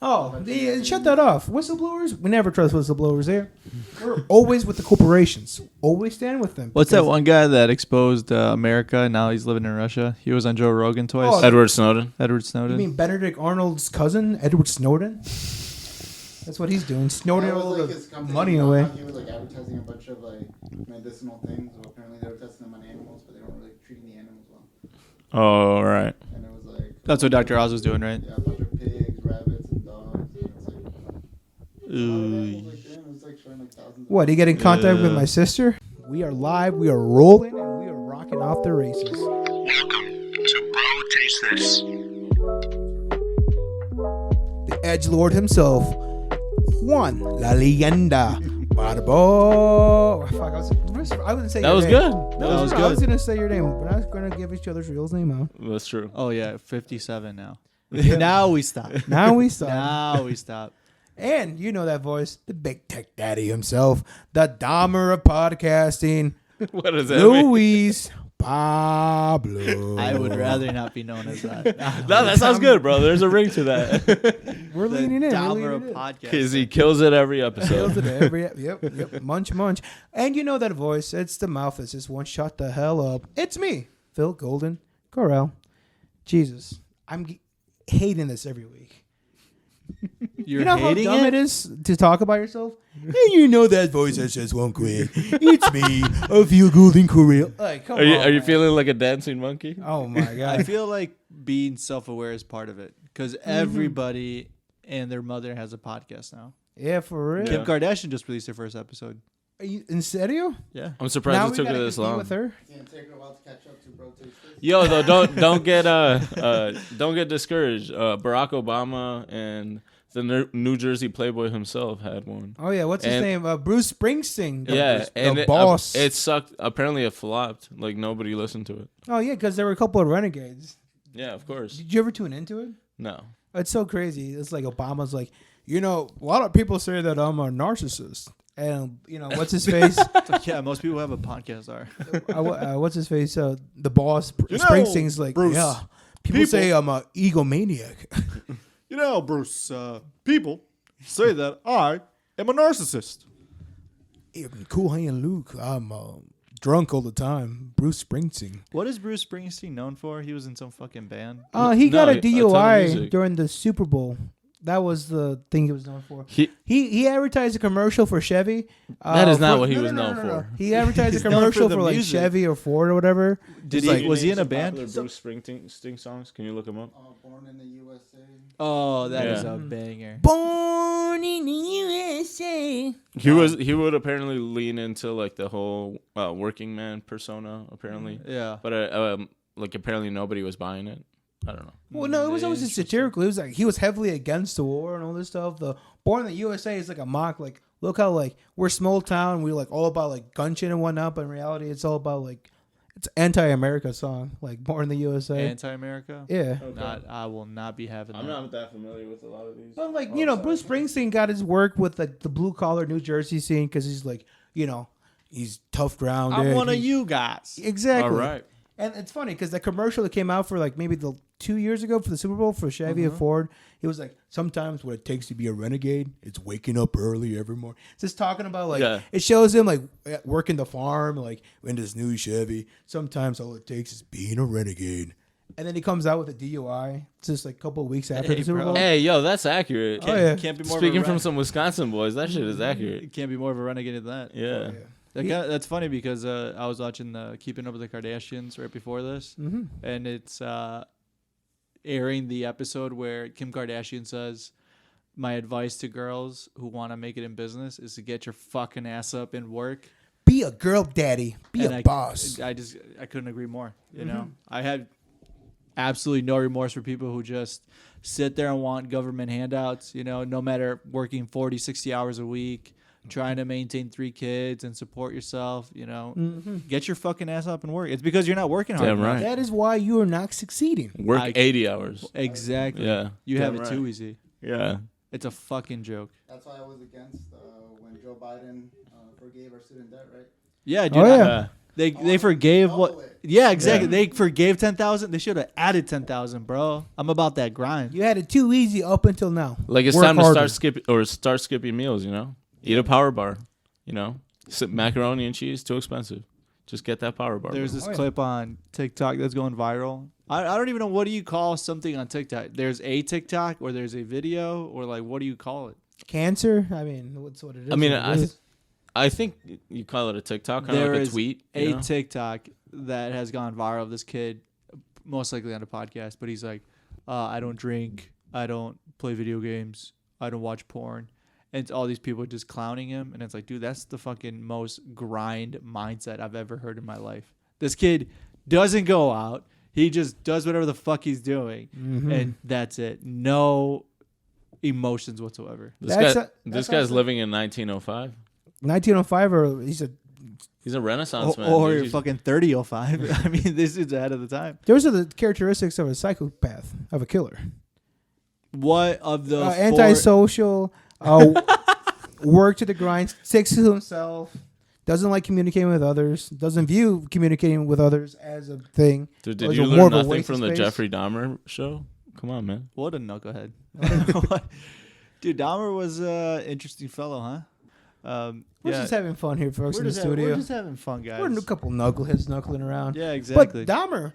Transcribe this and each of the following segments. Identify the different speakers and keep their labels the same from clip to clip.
Speaker 1: Oh, shut that off. Whistleblowers, we never trust whistleblowers here. We're always with the corporations. Always stand with them.
Speaker 2: What's that one guy that exposed America and now he's living in Russia? He was on Joe Rogan twice.
Speaker 1: Oh,
Speaker 3: Edward Snowden.
Speaker 1: You mean Benedict Arnold's cousin, Edward Snowden? That's what he's doing. Snowden all the money away.
Speaker 4: He was like advertising a bunch of like medicinal things. Well, apparently they were testing them on animals, but they weren't really treating the animals well.
Speaker 3: Oh, right.
Speaker 4: And it was like
Speaker 2: That's what Dr. Oz was doing, right?
Speaker 4: yeah, a bunch of pigs, rabbits, and dogs. And it's like,
Speaker 1: What, he get in contact with my sister? We are live, we are rolling, and we are rocking off the races.
Speaker 5: Welcome to Bro Taste This.
Speaker 1: The edgelord himself, Juan La Leyenda Barbo. Fuck, I wouldn't say
Speaker 3: That
Speaker 1: your
Speaker 3: was
Speaker 1: name.
Speaker 3: good. That was
Speaker 1: I was
Speaker 3: good.
Speaker 1: going to say your name, but I was going to give each other's real name out.
Speaker 3: That's true.
Speaker 2: Oh, yeah, 57 now. Now we stop.
Speaker 1: Now we start.
Speaker 2: Now we stop.
Speaker 1: And you know that voice, the big tech daddy himself, the Dahmer of podcasting,
Speaker 3: What does that mean?
Speaker 1: Luis Pablo.
Speaker 2: I would rather not be known as that.
Speaker 3: No, that sounds good, bro. There's a ring to that.
Speaker 1: We're leaning in.
Speaker 2: Dahmer of podcast.
Speaker 3: Because he kills it every episode.
Speaker 1: Yep. Munch. And you know that voice. It's the mouth that just one shot the hell up. It's me, Phill Golden Corral. Jesus, I'm hating this every week.
Speaker 2: You're
Speaker 1: You know how
Speaker 2: hating
Speaker 1: dumb it is to talk about yourself? And you know that voice that just won't quit. It's me, a Phill Golden Corral. Like, come
Speaker 3: Are you
Speaker 1: on,
Speaker 3: feeling like a dancing monkey?
Speaker 1: Oh my
Speaker 2: I
Speaker 1: god.
Speaker 2: feel like being self-aware is part of it because everybody and their mother has a podcast now.
Speaker 1: Yeah, for real.
Speaker 3: Yeah.
Speaker 2: Kim Kardashian just released her first episode.
Speaker 1: Are you, in serio?
Speaker 2: Yeah.
Speaker 3: I'm surprised
Speaker 1: Now
Speaker 3: it
Speaker 1: we
Speaker 3: took
Speaker 1: gotta
Speaker 3: her this
Speaker 1: compete
Speaker 3: long.
Speaker 1: with her.
Speaker 4: it's gonna take her a while to catch up to Bro Taste This.
Speaker 3: Yo, though, don't get discouraged. Barack Obama and the New Jersey Playboy himself had one.
Speaker 1: Oh yeah, what's his
Speaker 3: And-
Speaker 1: name? Bruce Springsteen.
Speaker 3: Yeah, and
Speaker 1: the boss.
Speaker 3: It sucked. Apparently, it flopped. Like nobody listened to it.
Speaker 1: Oh yeah, because there were a couple of renegades.
Speaker 3: Yeah, of course.
Speaker 1: Did you ever tune into it?
Speaker 3: No.
Speaker 1: It's so crazy. It's like Obama's like, you know, a lot of people say that I'm a narcissist, and you know what's his face?
Speaker 2: It's like, yeah, most people who have a podcast are.
Speaker 1: What's his face? The boss
Speaker 2: You know,
Speaker 1: Springsteen's like,
Speaker 2: Bruce,
Speaker 1: yeah. People say I'm a egomaniac.
Speaker 2: You know, Bruce, people say that I am a narcissist.
Speaker 1: Cool hand Luke. I'm drunk all the time. Bruce Springsteen.
Speaker 2: What is Bruce Springsteen known for? He was in some fucking band.
Speaker 1: He got
Speaker 3: No,
Speaker 1: a
Speaker 3: a ton of
Speaker 1: DUI
Speaker 3: music.
Speaker 1: during the Super Bowl. That was the thing he was known for.
Speaker 3: He
Speaker 1: He advertised a commercial for Chevy.
Speaker 3: That is not what he
Speaker 1: no,
Speaker 3: was
Speaker 1: no,
Speaker 3: known
Speaker 1: no, no, no.
Speaker 3: for.
Speaker 1: He advertised a
Speaker 2: He's known for
Speaker 1: commercial
Speaker 2: the
Speaker 1: for like
Speaker 2: music.
Speaker 1: Chevy or Ford or whatever.
Speaker 2: Did
Speaker 1: It's
Speaker 2: he? Was he in a band?
Speaker 3: Bruce Springsteen songs. Can you look him up?
Speaker 4: Born in the USA.
Speaker 2: Oh, that is
Speaker 3: Yeah.
Speaker 2: a banger.
Speaker 1: Born in the USA.
Speaker 3: He would apparently lean into like the whole working man persona. Apparently,
Speaker 2: Yeah.
Speaker 3: but like apparently nobody was buying it. I don't know.
Speaker 1: Well, no, it was always just satirical. It was like he was heavily against the war and all this stuff. The Born in the USA is like a mock. Like, look how like we're small town. We're like all about like gun shit and whatnot. But in reality, it's all about like it's anti-America song. Like Born in the USA.
Speaker 2: Anti-America.
Speaker 1: Yeah.
Speaker 2: Not. I will not be having.
Speaker 3: I'm
Speaker 2: that.
Speaker 3: not that familiar with a lot of these.
Speaker 1: But like you know, Bruce Springsteen got his work with like the blue collar New Jersey scene because he's like you know he's tough grounded.
Speaker 2: I'm one of
Speaker 1: He's-
Speaker 2: you guys.
Speaker 1: Exactly.
Speaker 3: All right.
Speaker 1: And it's funny because the commercial that came out for like maybe 2 years ago for the Super Bowl for Chevy and Ford, he was like, sometimes what it takes to be a renegade, it's waking up early every morning. Just talking about like,
Speaker 3: Yeah.
Speaker 1: it shows him like working the farm, like in this new Chevy. Sometimes all it takes is being a renegade. And then he comes out with a DUI just like a couple of weeks after
Speaker 2: Hey,
Speaker 1: the Super
Speaker 2: bro.
Speaker 1: Bowl.
Speaker 3: Hey, yo, that's accurate.
Speaker 1: Oh, yeah.
Speaker 2: Can't be more.
Speaker 3: Speaking
Speaker 2: of a
Speaker 3: from some Wisconsin boys, that shit is accurate.
Speaker 2: It can't be more of a renegade than that.
Speaker 3: Yeah.
Speaker 2: That's funny because I was watching the Keeping Up with the Kardashians right before this, and it's airing the episode where Kim Kardashian says, "My advice to girls who want to make it in business is to get your fucking ass up and work."
Speaker 1: Be a girl daddy. Be
Speaker 2: And
Speaker 1: a boss.
Speaker 2: I couldn't agree more. You know, I had absolutely no remorse for people who just sit there and want government handouts. You know, no matter working 40, 60 hours a week. Trying to maintain 3 kids and support yourself, you know, get your fucking ass up and work. It's because you're not working hard
Speaker 3: Damn
Speaker 2: enough.
Speaker 3: right.
Speaker 1: That is why you are not succeeding.
Speaker 3: Work 80 hours.
Speaker 2: Exactly.
Speaker 3: Yeah.
Speaker 2: You
Speaker 3: Damn
Speaker 2: have it
Speaker 3: right.
Speaker 2: too easy.
Speaker 3: Yeah.
Speaker 2: It's a fucking joke.
Speaker 4: That's why I was against when Joe Biden forgave our student debt, right?
Speaker 2: Yeah, dude.
Speaker 1: Oh, yeah.
Speaker 2: They forgave
Speaker 4: double
Speaker 2: what?
Speaker 4: it.
Speaker 2: Yeah, exactly.
Speaker 3: Yeah.
Speaker 2: They forgave 10,000. They should have added 10,000, bro. I'm about that grind.
Speaker 1: You had it too easy up until now.
Speaker 3: Like it's
Speaker 1: Work
Speaker 3: time to
Speaker 1: harder.
Speaker 3: start skipping meals. You know, eat a power bar. You know, macaroni and cheese too expensive. Just get that power bar.
Speaker 2: There's
Speaker 3: bro.
Speaker 2: this clip on TikTok that's going viral. I don't even know, what do you call something on TikTok? There's a TikTok or there's a video or like, what do you call it?
Speaker 1: Cancer. I mean, what's what it is.
Speaker 3: I mean,
Speaker 1: what it is.
Speaker 3: I think you call it a TikTok, kind of
Speaker 2: There
Speaker 3: like a
Speaker 2: is
Speaker 3: tweet.
Speaker 2: a
Speaker 3: You know?
Speaker 2: TikTok that has gone viral of this kid, most likely on a podcast, but he's like, I don't drink, I don't play video games, I don't watch porn. And it's all these people just clowning him. And it's like, dude, that's the fucking most grind mindset I've ever heard in my life. This kid doesn't go out. He just does whatever the fuck he's doing.
Speaker 1: Mm-hmm.
Speaker 2: And that's it. No emotions whatsoever.
Speaker 3: This
Speaker 1: That's
Speaker 3: guy's
Speaker 1: also-
Speaker 3: living in 1905.
Speaker 1: 1905, or
Speaker 3: He's a Renaissance man.
Speaker 2: Or
Speaker 3: dude.
Speaker 2: fucking 3005. I mean, this is ahead of the time.
Speaker 1: those are the characteristics of a psychopath, of a killer.
Speaker 2: What of the
Speaker 1: Antisocial, work to the grind, sticks to himself, doesn't like communicating with others, doesn't view communicating with others as a thing.
Speaker 3: Dude,
Speaker 1: Or
Speaker 3: did
Speaker 1: is
Speaker 3: you
Speaker 1: it more
Speaker 3: learn
Speaker 1: of a
Speaker 3: nothing
Speaker 1: waste
Speaker 3: from
Speaker 1: of
Speaker 3: the
Speaker 1: space?
Speaker 3: Jeffrey Dahmer show? Come on, man.
Speaker 2: What a knucklehead. Dude, Dahmer was an interesting fellow, huh?
Speaker 1: We're just having fun here, folks, in the
Speaker 2: we're
Speaker 1: studio.
Speaker 2: just having fun, guys.
Speaker 1: We're a couple knuckleheads knuckling around.
Speaker 2: Yeah, exactly.
Speaker 1: But Dahmer,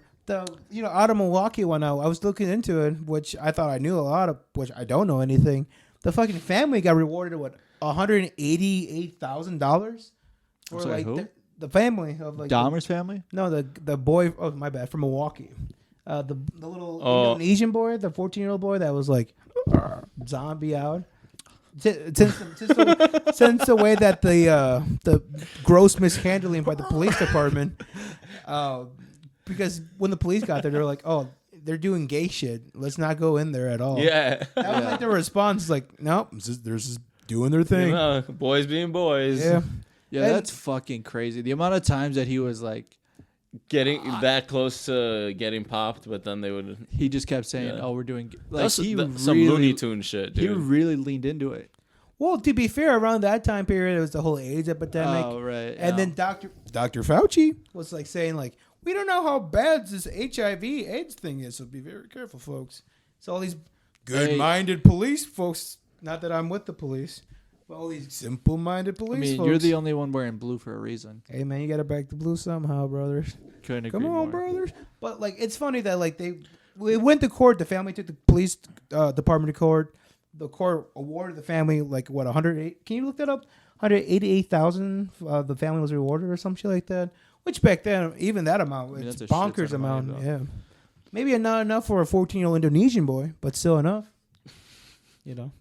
Speaker 1: out of Milwaukee one, I was looking into it, which I thought I knew a lot of, which I don't know anything. The fucking family got rewarded with $188,000 for
Speaker 2: Sorry,
Speaker 1: like
Speaker 2: who?
Speaker 1: the family of like
Speaker 2: Dahmer's family?
Speaker 1: No, the boy. Oh, my bad. From Milwaukee, the little
Speaker 3: Oh.
Speaker 1: Indonesian boy, the 14-year-old boy that was like zombie out. Since the way that the gross mishandling by the police department, because when the police got there, they were like, "Oh, they're doing gay shit. Let's not go in there at all."
Speaker 3: Yeah.
Speaker 1: That was like their response. Like, nope, they're just doing their thing.
Speaker 3: You know, boys being boys.
Speaker 1: Yeah.
Speaker 2: Yeah,
Speaker 1: And-
Speaker 2: that's fucking crazy. The amount of times that he was like,
Speaker 3: Getting that close to getting popped, but then they would.
Speaker 2: he just kept saying,
Speaker 3: Yeah.
Speaker 2: "Oh, we're doing." Like
Speaker 3: That's
Speaker 2: he
Speaker 3: some
Speaker 2: really,
Speaker 3: Looney Tune shit,
Speaker 2: he
Speaker 3: dude.
Speaker 2: really leaned into it.
Speaker 1: Well, to be fair, around that time period, it was the whole AIDS epidemic.
Speaker 2: Oh, right.
Speaker 1: And then Dr. Fauci was like saying, like, we don't know how bad this HIV/AIDS thing is, so be very careful, folks. So all these good-minded police folks, not that I'm with the police, but all these simple-minded police
Speaker 2: I mean,
Speaker 1: folks.
Speaker 2: you're the only one wearing blue for a reason.
Speaker 1: Hey, man, you got to back the blue somehow, brothers.
Speaker 2: Couldn't agree
Speaker 1: Come on,
Speaker 2: more.
Speaker 1: brothers. But, like, it's funny that, like, we went to court. The family took the police department to court. The court awarded the family, like, what, 108? Can you look that up? 188,000. The family was rewarded or some shit like that. Which back then, even that amount,
Speaker 2: mean,
Speaker 1: it's
Speaker 2: that's a shit
Speaker 1: bonkers
Speaker 2: ton of money,
Speaker 1: amount.
Speaker 2: though.
Speaker 1: Yeah, maybe not enough for a 14-year-old Indonesian boy, but still enough. You know.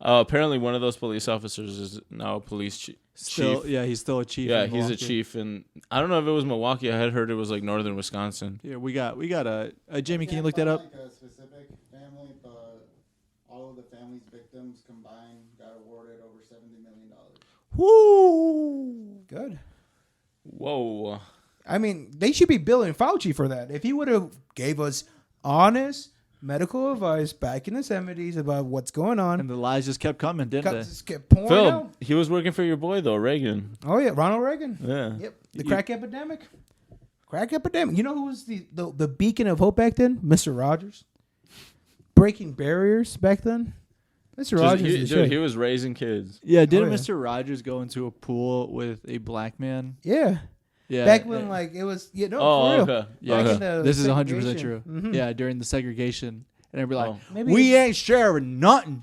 Speaker 3: Apparently, one of those police officers is now a police chief.
Speaker 2: Yeah, he's still a chief.
Speaker 3: Yeah,
Speaker 2: in
Speaker 3: he's a
Speaker 2: Milwaukee.
Speaker 3: chief, and I don't know if it was Milwaukee. I had heard it was like northern Wisconsin.
Speaker 2: Yeah, we got a Jimmy. Can you
Speaker 4: Can't
Speaker 2: look that
Speaker 4: find,
Speaker 2: up?
Speaker 4: Like a specific family, but all of the family's victims combined got awarded over $70 million.
Speaker 1: Woo! Good.
Speaker 3: Whoa.
Speaker 1: I mean, they should be billing Fauci for that. If he would have gave us honest medical advice back in the 70s about what's going on,
Speaker 2: And the lies just kept coming, didn't they?
Speaker 1: just kept pouring
Speaker 3: Phil,
Speaker 1: out.
Speaker 3: he was working for your boy though, Reagan.
Speaker 1: Oh yeah, Ronald Reagan.
Speaker 3: Yeah.
Speaker 1: Yep. The crack epidemic. Crack epidemic. You know who was the beacon of hope back then? Mr. Rogers. Breaking barriers back then. Mr. Rogers is the
Speaker 3: Dude,
Speaker 1: shit.
Speaker 3: he was raising kids.
Speaker 2: Yeah, didn't
Speaker 1: yeah.
Speaker 2: Mr. Rogers go into a pool with a black man?
Speaker 1: Yeah.
Speaker 2: Yeah.
Speaker 1: Back when like it was for real.
Speaker 3: Okay.
Speaker 2: Yeah,
Speaker 1: Back
Speaker 3: Okay.
Speaker 1: in the
Speaker 2: this is 100%
Speaker 1: segregation.
Speaker 2: true.
Speaker 1: Mhm.
Speaker 2: Yeah, during the segregation. And everybody like,
Speaker 3: Oh.
Speaker 1: Maybe
Speaker 2: we ain't sharing nothing.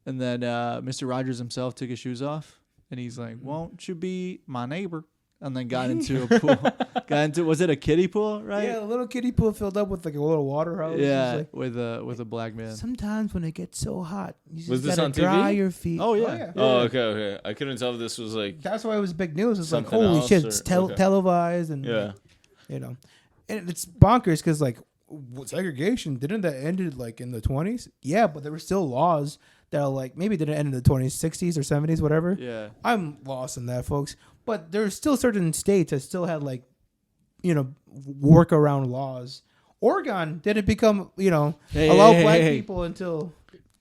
Speaker 2: And then Mr. Rogers himself took his shoes off. And he's like, won't you be my neighbor? And then got into a pool. Was it a kiddie pool, right?
Speaker 1: Yeah, a little kiddie pool filled up with like a little water hose.
Speaker 2: Yeah,
Speaker 1: It's like,
Speaker 2: with a black man.
Speaker 1: sometimes when it gets so hot, you just
Speaker 3: Was this
Speaker 1: gotta
Speaker 3: on
Speaker 1: dry
Speaker 3: TV?
Speaker 1: your feet.
Speaker 2: Oh, yeah.
Speaker 3: Oh, okay. I couldn't tell if this was like.
Speaker 1: That's why it was big news. It's like,
Speaker 3: Something
Speaker 1: holy
Speaker 3: else
Speaker 1: shit,
Speaker 3: or-
Speaker 1: it's
Speaker 3: okay.
Speaker 1: televised and
Speaker 3: Yeah.
Speaker 1: you know, and it's bonkers because like segregation didn't that ended like in the 20s? Yeah, but there were still laws that are like maybe didn't end in the 20s, 60s or 70s, whatever.
Speaker 2: Yeah.
Speaker 1: I'm lost in that, folks. But there's still certain states that still had like, workaround laws. Oregon didn't become, allow black people until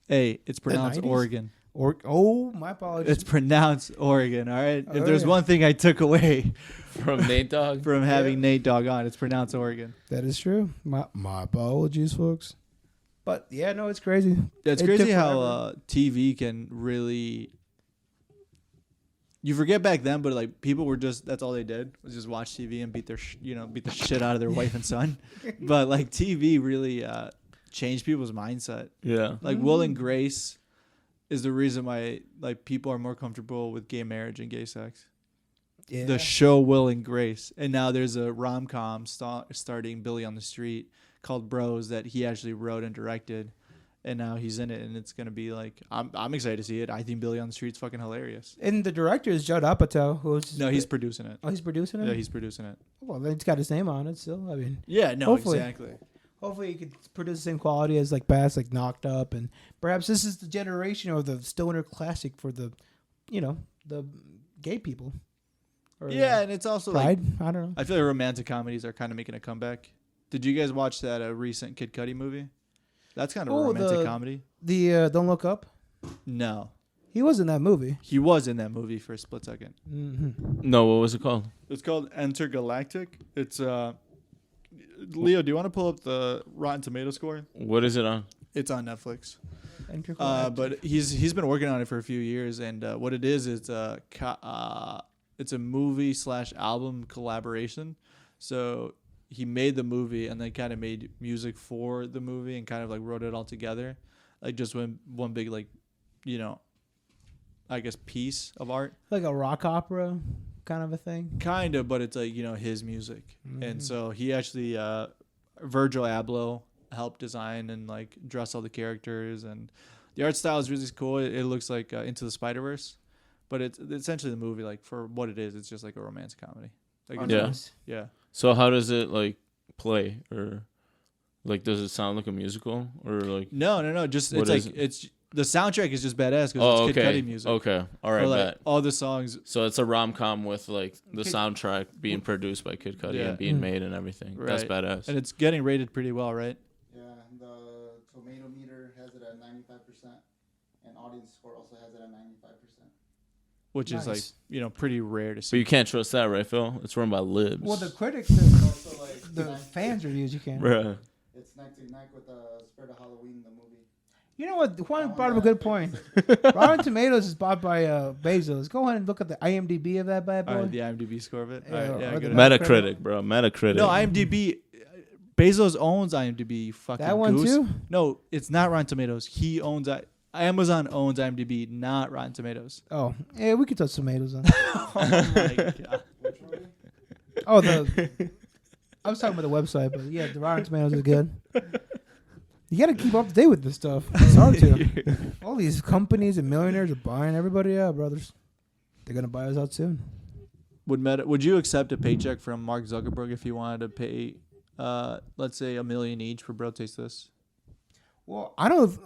Speaker 2: Hey, it's pronounced
Speaker 1: 90s?
Speaker 2: Oregon.
Speaker 1: Oh, my apologies.
Speaker 2: It's pronounced Oregon. All right. If there's
Speaker 1: Oregon.
Speaker 2: one thing I took away
Speaker 3: From Nate Dogg.
Speaker 2: from having Nate Dogg on, it's pronounced Oregon.
Speaker 1: That is true. My apologies, folks. But yeah, no, it's crazy.
Speaker 2: It's
Speaker 1: It
Speaker 2: crazy
Speaker 1: took
Speaker 2: how
Speaker 1: forever.
Speaker 2: TV can really. You forget back then, but like people were just—that's all they did was just watch TV and beat the shit out of their wife and son. But like TV really changed people's mindset.
Speaker 3: Yeah.
Speaker 2: Like Will and Grace is the reason why like people are more comfortable with gay marriage and gay sex.
Speaker 1: Yeah.
Speaker 2: The show Will and Grace, and now there's a rom-com starting Billy on the Street called Bros that he actually wrote and directed, and now he's in it, and it's gonna be like I'm excited to see it. I think Billy on the Street's fucking hilarious.
Speaker 1: And the director is Judd Apatow, who's
Speaker 2: No, he's producing it.
Speaker 1: oh, he's producing it.
Speaker 2: Yeah, he's producing it.
Speaker 1: Well, it's got his name on it still. I mean,
Speaker 2: Yeah, no,
Speaker 1: Hopefully.
Speaker 2: exactly.
Speaker 1: hopefully he could produce the same quality as like past, like Knocked Up, and perhaps this is the generation of the stoner classic for the, the gay people. Or
Speaker 2: Yeah, and it's also like
Speaker 1: Pride. I don't know.
Speaker 2: I feel like romantic comedies are kind of making a comeback. Did you guys watch that recent Kid Cudi movie? That's kind of a
Speaker 1: Oh,
Speaker 2: romantic
Speaker 1: the-
Speaker 2: comedy.
Speaker 1: The Don't Look Up.
Speaker 2: No,
Speaker 1: He was in that movie.
Speaker 2: he was in that movie for a split second.
Speaker 1: Mm-hmm.
Speaker 3: No, what was it called?
Speaker 2: It's called Entergalactic. It's Leo, do you want to pull up the Rotten Tomato score?
Speaker 3: What is it on?
Speaker 2: It's on Netflix.
Speaker 1: But
Speaker 2: But he's been working on it for a few years, and what it is it's a movie / album collaboration. So he made the movie and then kind of made music for the movie and kind of like wrote it all together, like just one big like, I guess piece of art.
Speaker 1: like a rock opera kind of a thing.
Speaker 2: Kind of, but it's like his music, and so he actually Virgil Abloh helped design and like dress all the characters, and the art style is really cool. It looks like Into the Spider-Verse, but it's essentially the movie like for what it is. It's just like a romance comedy. Like it's-
Speaker 3: Yeah.
Speaker 1: Nice.
Speaker 2: yeah.
Speaker 3: So how does it like play, or like does it sound like a musical, or like?
Speaker 2: No. Just
Speaker 3: What
Speaker 2: it's like
Speaker 3: is it?
Speaker 2: it's the soundtrack is just badass because
Speaker 3: Oh,
Speaker 2: it's Kid
Speaker 3: okay.
Speaker 2: Cudi music.
Speaker 3: Okay. All right.
Speaker 2: Or, like,
Speaker 3: Bet.
Speaker 2: all the songs.
Speaker 3: So it's a rom-com with like the
Speaker 1: Kid-
Speaker 3: soundtrack being produced by Kid Cudi
Speaker 2: Yeah.
Speaker 3: and being made and everything. That's
Speaker 2: Right.
Speaker 3: badass.
Speaker 2: And it's getting rated pretty well, right?
Speaker 4: Yeah, the tomato meter has it at 95%, and audience score also has it at 95%.
Speaker 2: Which is like
Speaker 1: Nice.
Speaker 2: pretty rare to
Speaker 3: But
Speaker 2: see.
Speaker 3: you can't trust that, right, Phil? It's run by libs.
Speaker 1: Well, the critics,
Speaker 4: Also, like
Speaker 1: the fans reviews, you can.
Speaker 3: Bruh.
Speaker 4: it's neck to neck with the Spirit of Halloween, the movie.
Speaker 1: You know what? Juan brought up a good point. Rotten Tomatoes is bought by Bezos. Go ahead and look at the IMDb of that bad boy.
Speaker 2: All right, the IMDb score of it.
Speaker 1: Yeah,
Speaker 2: All right, yeah,
Speaker 1: or
Speaker 2: good.
Speaker 1: the
Speaker 3: Metacritic, bro. Metacritic.
Speaker 2: No, IMDb. Bezos owns IMDb. You fucking
Speaker 1: That one
Speaker 2: goose.
Speaker 1: too?
Speaker 2: No, it's not Rotten Tomatoes. He owns Amazon owns IMDb, not Rotten Tomatoes.
Speaker 1: Oh, yeah, we could touch tomatoes on.
Speaker 2: Oh my god.
Speaker 4: Which movie?
Speaker 1: Oh, I was talking about the website, but yeah, the Rotten Tomatoes is good. You got to keep up to date with this stuff. It's hard to. All these companies and millionaires are buying everybody out, brothers. They're gonna buy us out soon.
Speaker 2: Would you accept a paycheck from Mark Zuckerberg if you wanted to pay, let's say $1 million each for Bro Taste This?
Speaker 1: Well, I don't.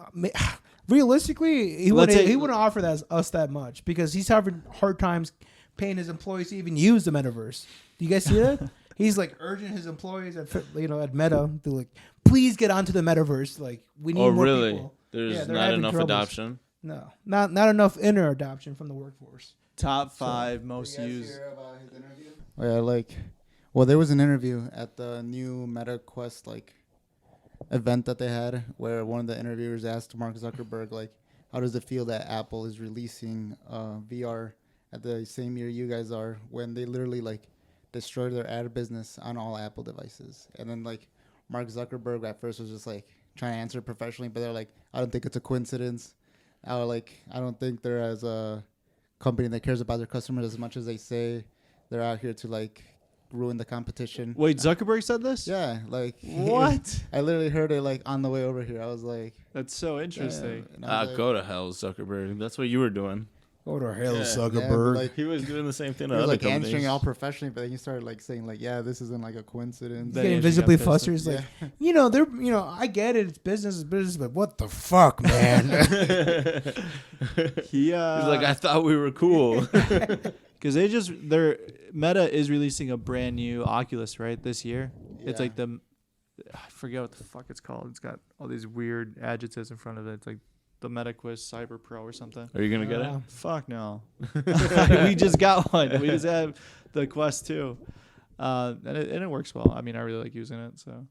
Speaker 1: Realistically, he
Speaker 2: Let's
Speaker 1: wouldn't.
Speaker 2: say-
Speaker 1: He wouldn't offer us that much because he's having hard times paying his employees to even use the metaverse. Do you guys see that? He's like urging his employees at Meta to like, please get onto the metaverse. Like we need
Speaker 3: Oh,
Speaker 1: more
Speaker 3: really?
Speaker 1: people.
Speaker 3: There's
Speaker 1: Yeah, they're
Speaker 3: not
Speaker 1: having
Speaker 3: enough
Speaker 1: troubles.
Speaker 3: adoption.
Speaker 1: No, not enough inner adoption from the workforce.
Speaker 2: Top 5 most
Speaker 4: Did you guys
Speaker 2: used.
Speaker 4: hear about his interview? Yeah, there was an interview at the new Meta Quest event that they had where one of the interviewers asked Mark Zuckerberg how does it feel that Apple is releasing VR at the same year you guys are, when they literally destroyed their ad business on all Apple devices. And then Mark Zuckerberg at first was just trying to answer professionally, but they're I don't think it's a coincidence. I don't think they're as a company that cares about their customers as much as they say. They're out here to ruin the competition.
Speaker 2: Wait, Zuckerberg said this?
Speaker 4: Yeah,
Speaker 2: What?
Speaker 4: I literally heard it on the way over here. I was like,
Speaker 2: That's so interesting.
Speaker 4: yeah, and I was
Speaker 3: Go to hell, Zuckerberg. That's what you were doing.
Speaker 1: Go to hell,
Speaker 3: Yeah.
Speaker 1: Zuckerberg.
Speaker 4: Yeah, but,
Speaker 3: He was doing the same thing
Speaker 4: he
Speaker 3: to
Speaker 4: was
Speaker 3: other
Speaker 4: answering
Speaker 3: companies.
Speaker 4: all professionally, but then you started saying yeah, this isn't a coincidence.
Speaker 2: Then
Speaker 1: getting
Speaker 2: he
Speaker 1: visibly
Speaker 2: got pissed.
Speaker 1: flustered. He's they're, I get it. It's business, but what the fuck, man?
Speaker 2: He
Speaker 3: He's I thought we were cool.
Speaker 2: because their Meta is releasing a brand new Oculus right this year. It's
Speaker 4: Yeah.
Speaker 2: I forget what the fuck it's called. It's got all these weird adjectives in front of it. It's the MetaQuest Cyber Pro or something.
Speaker 3: Are you gonna get it?
Speaker 2: Fuck no. We just got one. We just have the Quest 2. And it works well. I mean, I really like using it. So,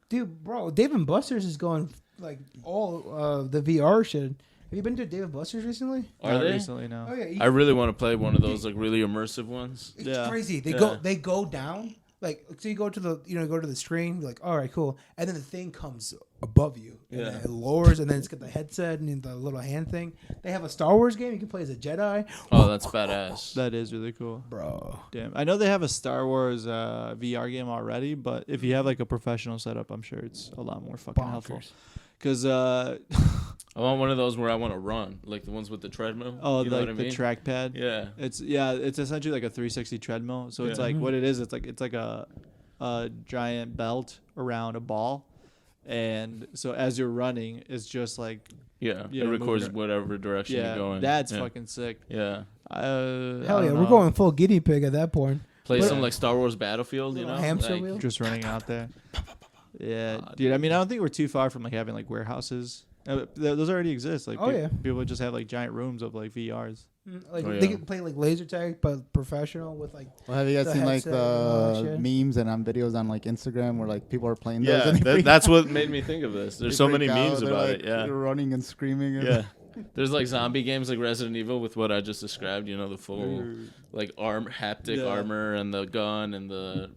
Speaker 1: Dude, bro, Dave & Buster's is going like all the VR shit. Have you been to Dave & Buster's recently?
Speaker 3: Are
Speaker 2: not
Speaker 3: they?
Speaker 2: recently? No.
Speaker 1: Oh yeah,
Speaker 3: I really want to play one of those like really immersive ones.
Speaker 1: it's
Speaker 2: Yeah.
Speaker 1: crazy. They
Speaker 3: Yeah.
Speaker 1: go down. Like, so you go to go to the screen, you're like, all right, cool. And then the thing comes above you. And
Speaker 3: Yeah.
Speaker 1: then it lowers, and then it's got the headset and the little hand thing. They have a Star Wars game you can play as a Jedi.
Speaker 3: Oh, that's badass.
Speaker 2: That is really cool.
Speaker 1: Bro.
Speaker 2: Damn. I know they have a Star Wars VR game already, but if you have like a professional setup, I'm sure it's a lot more fucking helpful.
Speaker 1: Bonkers.
Speaker 2: Because
Speaker 3: I want one of those where I want to run, like the ones with the treadmill.
Speaker 2: oh,
Speaker 3: you know
Speaker 2: like
Speaker 3: what I
Speaker 2: the
Speaker 3: mean?
Speaker 2: trackpad.
Speaker 3: Yeah.
Speaker 2: It's essentially like a 360 treadmill. So it's
Speaker 3: Yeah.
Speaker 2: like what it is. It's like a giant belt around a ball, and so as you're running, it's just like
Speaker 3: Yeah.
Speaker 2: You
Speaker 3: It
Speaker 2: know,
Speaker 3: records
Speaker 2: moving
Speaker 3: whatever direction
Speaker 2: yeah,
Speaker 3: you're going.
Speaker 2: that's
Speaker 3: yeah.
Speaker 2: fucking sick.
Speaker 3: Yeah.
Speaker 1: Hell
Speaker 2: I
Speaker 1: yeah,
Speaker 2: don't
Speaker 1: we're
Speaker 2: know.
Speaker 1: going full guinea pig at that point.
Speaker 3: Play
Speaker 1: What-
Speaker 3: some like Star Wars Battlefield, you
Speaker 1: Little
Speaker 3: know?
Speaker 1: hamster
Speaker 3: Like,
Speaker 1: wheel.
Speaker 2: Just running out there. Yeah, dude. I mean, I don't think we're too far from like having like warehouses. Those already exist. Like,
Speaker 1: Oh, yeah.
Speaker 2: people just have like giant rooms of like VRs.
Speaker 1: Like
Speaker 3: Oh,
Speaker 1: they
Speaker 3: yeah.
Speaker 1: can play like laser tag, but professional with like.
Speaker 4: Well, have you guys
Speaker 1: The
Speaker 4: seen like
Speaker 1: headset and all that
Speaker 4: the
Speaker 1: shit.
Speaker 4: memes and videos on like Instagram where like people are playing those?
Speaker 3: Yeah,
Speaker 4: and they freak-
Speaker 3: that's what made me think of this.
Speaker 4: they
Speaker 3: There's so many
Speaker 4: freak out.
Speaker 3: memes
Speaker 4: They're,
Speaker 3: about
Speaker 4: like,
Speaker 3: it. Yeah.
Speaker 4: they're running and screaming. And
Speaker 3: Yeah. There's like zombie games like Resident Evil with what I just described, you know, the full like haptic
Speaker 2: Yeah.
Speaker 3: armor and the gun and the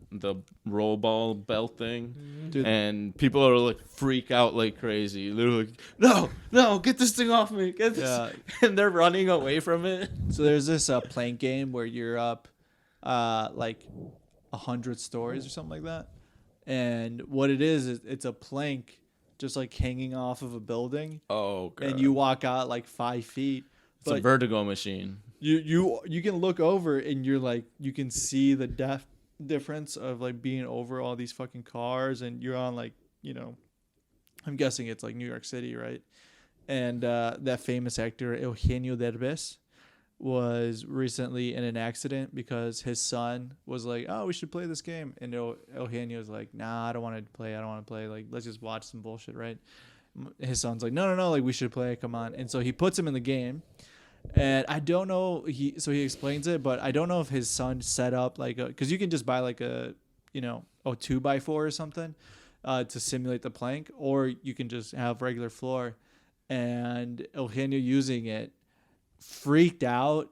Speaker 3: roll ball belt thing.
Speaker 2: Dude.
Speaker 3: And people are like freak out like crazy. They're like, no, get this thing off me. Get this.
Speaker 2: Yeah.
Speaker 3: And they're running away from it.
Speaker 2: So there's this plank game where you're up like 100 stories or something like that. And what it is it's a plank just like hanging off of a building.
Speaker 3: Oh, God.
Speaker 2: And you walk out like 5 feet.
Speaker 3: It's a vertigo machine.
Speaker 2: You can look over and you're like you can see the difference of like being over all these fucking cars, and you're on like, you know, I'm guessing it's like New York City, right? And that famous actor Eugenio Derbez was recently in an accident because his son was like, oh, we should play this game, and Eugenio was like, nah, I don't want to play, like, let's just watch some bullshit, right? His son's like, no, like, we should play, come on. And so he puts him in the game, and I don't know, he explains it, but I don't know if his son set up like because you can just buy like a 2x4 or something to simulate the plank, or you can just have regular floor. And Eugenio using it freaked out,